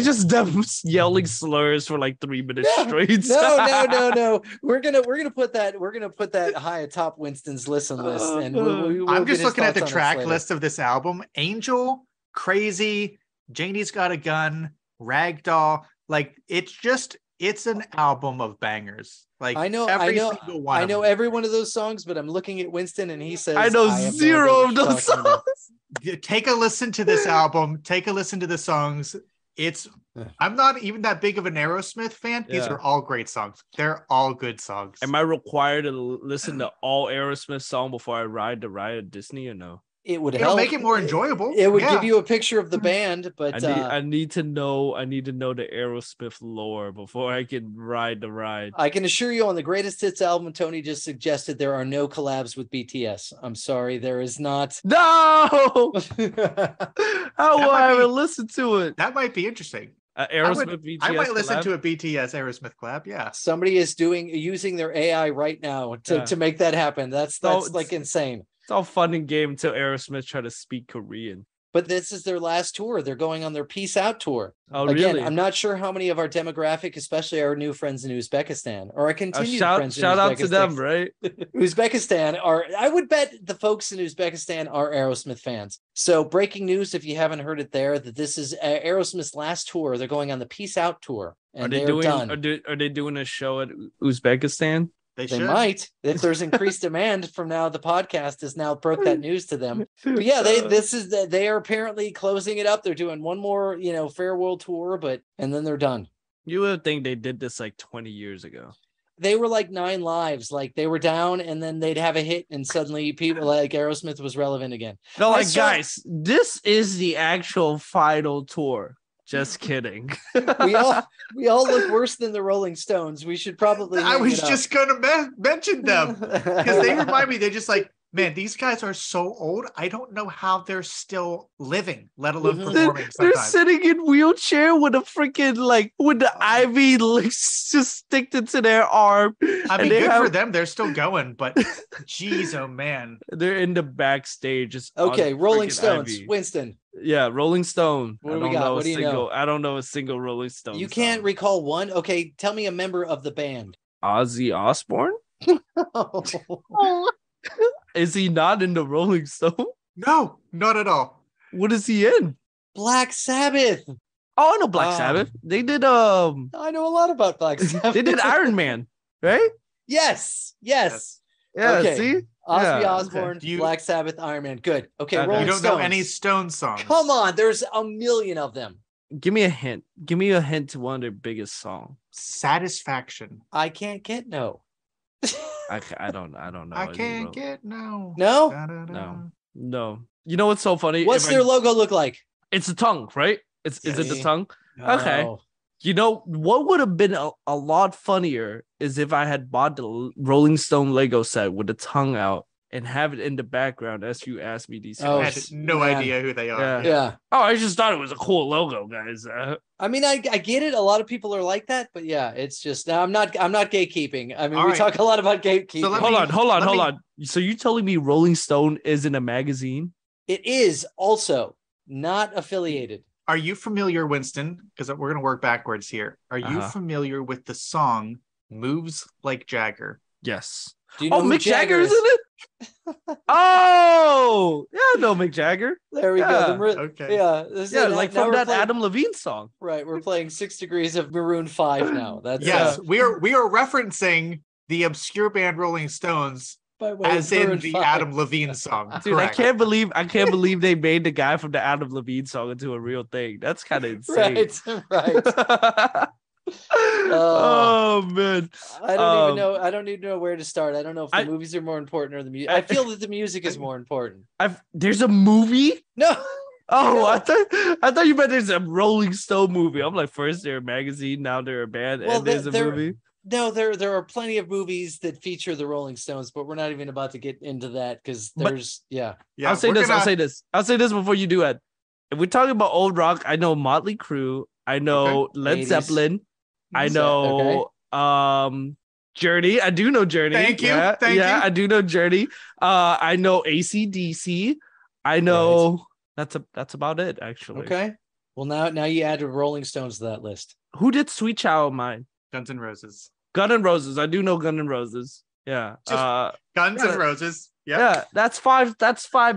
just them yelling slurs for like 3 minutes straight. No. We're gonna put that high atop Winston's listen list, and we'll I'm just looking at the track list of this album: Angel, Crazy, Janie's Got a Gun, Ragdoll. Like it's an album of bangers. Like I know every one of those songs, but I'm looking at Winston and he says I know zero of those songs. Take a listen to this album. Take a listen to the songs. I'm not even that big of an Aerosmith fan. These are all great songs. They're all good songs. Am I required to listen to all Aerosmith songs before I ride the ride at Disney or no? It'll make it more enjoyable. It would give you a picture of the band, but I need to know the Aerosmith lore before I can ride the ride. I can assure you on the greatest hits album Tony just suggested there are no collabs with BTS. I'm sorry, there is not. No. How will I ever listen to it? That might be interesting. Aerosmith BTS. I might listen collab? to a BTS Aerosmith collab. Yeah, somebody is using their AI right now to make that happen. That's like insane. It's all fun and game until Aerosmith try to speak Korean. But this is their last tour. They're going on their Peace Out tour. Oh, Again, really? I'm not sure how many of our demographic, especially our new friends in Uzbekistan, or our continued friends in Uzbekistan. Shout out to them, right? Uzbekistan I would bet the folks in Uzbekistan are Aerosmith fans. So breaking news, if you haven't heard it there, that this is Aerosmith's last tour. They're going on the Peace Out tour. And they're done. Are they doing a show at Uzbekistan? They might, if there's increased demand from now. The podcast has now broke that news to them. But yeah, they are apparently closing it up. They're doing one more, farewell tour, and then they're done. You would think they did this like 20 years ago. They were like 9 Lives, like they were down and then they'd have a hit and suddenly people like Aerosmith was relevant again. No, guys, this is the actual final tour. Just kidding. we all look worse than the Rolling Stones. We should probably. I was just going to mention them because they remind me. They're just like, man, these guys are so old. I don't know how they're still living, let alone performing. They're sitting in wheelchair with a freaking with the IV just sticked into their arm. I mean, good for them. They're still going, but geez, oh man, they're in the backstage. Okay, Rolling Stones, IV. Winston. Yeah, Rolling Stone. What do we got? What do you know? I don't know a single Rolling Stone. You can't recall one? Okay, tell me a member of the band. Ozzy Osbourne? Is he not in the Rolling Stone? No, not at all. What is he in? Black Sabbath. Oh, I know Black Sabbath. They did I know a lot about Black Sabbath. They did Iron Man, right? Yes. Yeah, okay. See? Ozzy Osbourne, Black Sabbath, Iron Man. Good. Okay, Rolling You don't Stones. know any Stone songs. Come on, there's a million of them. Give me a hint. Give me a hint to one of their biggest songs. Satisfaction. I can't get no. I don't know. I can't get no. No? No. You know what's so funny? What's their logo look like? It's a tongue, right? Is it the tongue? No. Okay. You know what would have been a lot funnier is if I had bought the Rolling Stone Lego set with the tongue out and have it in the background as you asked me these questions. I had no idea who they are. Yeah. Oh, I just thought it was a cool logo, guys. I mean, I get it. A lot of people are like that, but yeah, it's just I'm not gatekeeping. I mean, we talk a lot about gatekeeping. So hold on. So you telling me Rolling Stone isn't a magazine? It is also not affiliated. Are you familiar, Winston? Because we're going to work backwards here. Are you familiar with the song "Moves Like Jagger"? Yes. Do you know Mick Jagger is in it? Oh, yeah, no, Mick Jagger. There we Yeah, go. okay. Yeah, like from that Adam Levine song. Right, we're playing 6 Degrees of Maroon 5 now. That's Yes, we are referencing the obscure band Rolling Stones by way as of in Maroon the 5. Adam Levine song. Dude, Correct. I can't believe they made the guy from the Adam Levine song into a real thing. That's kind of insane. Right. Oh man, I don't even know. I don't even know where to start. I don't know if the I- movies are more important or the music. I feel that the music is more important. there's a movie. No. Oh, No. I thought you meant there's a Rolling Stone movie. I'm like, first they're a magazine, now they're a band, Well, and there's a movie. No, there are plenty of movies that feature the Rolling Stones, but we're not even about to get into that because there's Yeah, I'll say we're this. gonna- I'll say this before you do it. If we're talking about old rock, I know Motley Crue. I know Led 80s. Zeppelin. I know Journey. I do know Journey. Thank you. Yeah, Thank you. I do know Journey. I know AC/DC. I know that's about it actually. Okay. Well, now you add the Rolling Stones to that list. Who did Sweet Child of Mine? Guns N' Roses. Gun N' Roses. I do know Gun N' Roses. Yeah. Just Guns N' Roses. Yep. Yeah, that's five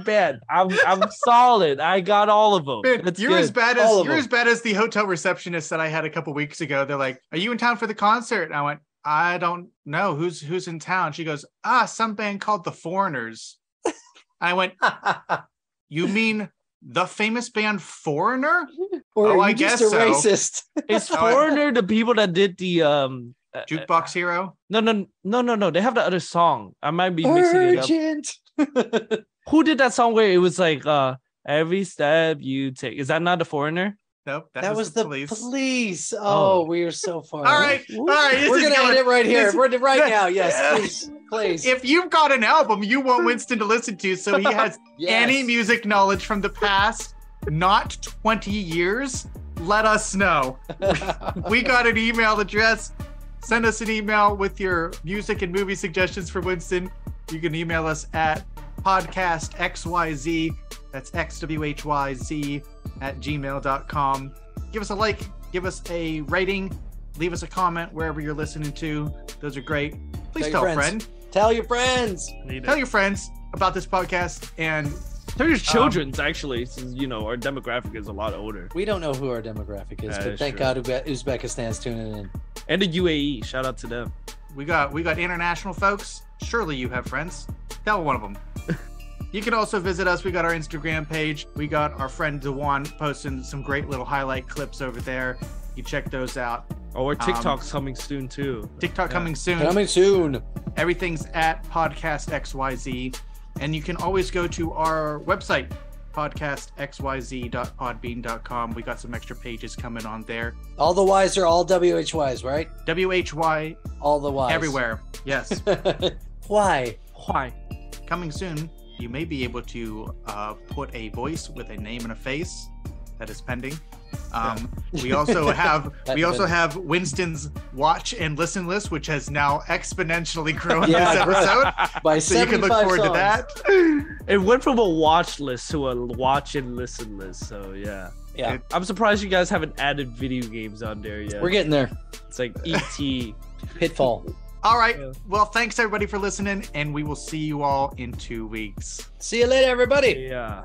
bad. I'm solid. I got all of them. Man, That's you're good. as bad All as of as bad as the hotel receptionist that I had a couple weeks ago. They're like, "Are you in town for the concert?" And I went, "I don't know who's in town." She goes, "Some band called the Foreigners." I went, "You mean the famous band Foreigner?" Or Oh, are I you just guess a so. racist? Is Foreigner the people that did the Jukebox Hero. No. They have the other song. I might be mixing it up. Urgent. Who did that song where it was like every step you take? Is that not the Foreigner? Nope, That was the police. police. Oh. Oh, we are so far. All right. this We're is gonna going- end it right here. this- Right now. Yes, please. If you've got an album you want Winston to listen to, so he has Yes. any music knowledge from the past, not 20 years, let us know. We got an email address. Send us an email with your music and movie suggestions for Winston. You can email us at podcastxyz, that's xwhyz @gmail.com. Give us a like, give us a rating, leave us a comment wherever you're listening to. Those are great. Please tell a friend. Tell your friends. Tell your friends about this podcast, and Tell your children's actually, since our demographic is a lot older. We don't know who our demographic is, That but is thank true. God Uzbekistan's tuning in. And the UAE. Shout out to them. we got international folks. Surely you have friends. Tell one of them. You can also visit us. We got our Instagram page. We got our friend Dewan posting some great little highlight clips over there. You check those out. Oh, our TikTok's coming soon too. TikTok coming soon. Coming soon. Everything's at Podcast XYZ. And you can always go to our website, podcastxyz.podbean.com. We got some extra pages coming on there. All the Ys are all WHYs, right? WHY All the Ys. everywhere. Yes. Why? Why? Coming soon, you may be able to put a voice with a name and a face. That is pending. We also have Winston's watch and listen list, which has now exponentially grown Yeah, this episode. By So you can look 75 forward to songs. that. It went from a watch list to a watch and listen list. So yeah. Yeah, I'm surprised you guys haven't added video games on there yet. we're getting there. It's like ET. Pitfall. All right. Yeah. Well, thanks everybody for listening, and we will see you all in 2 weeks. See you later, everybody. Yeah.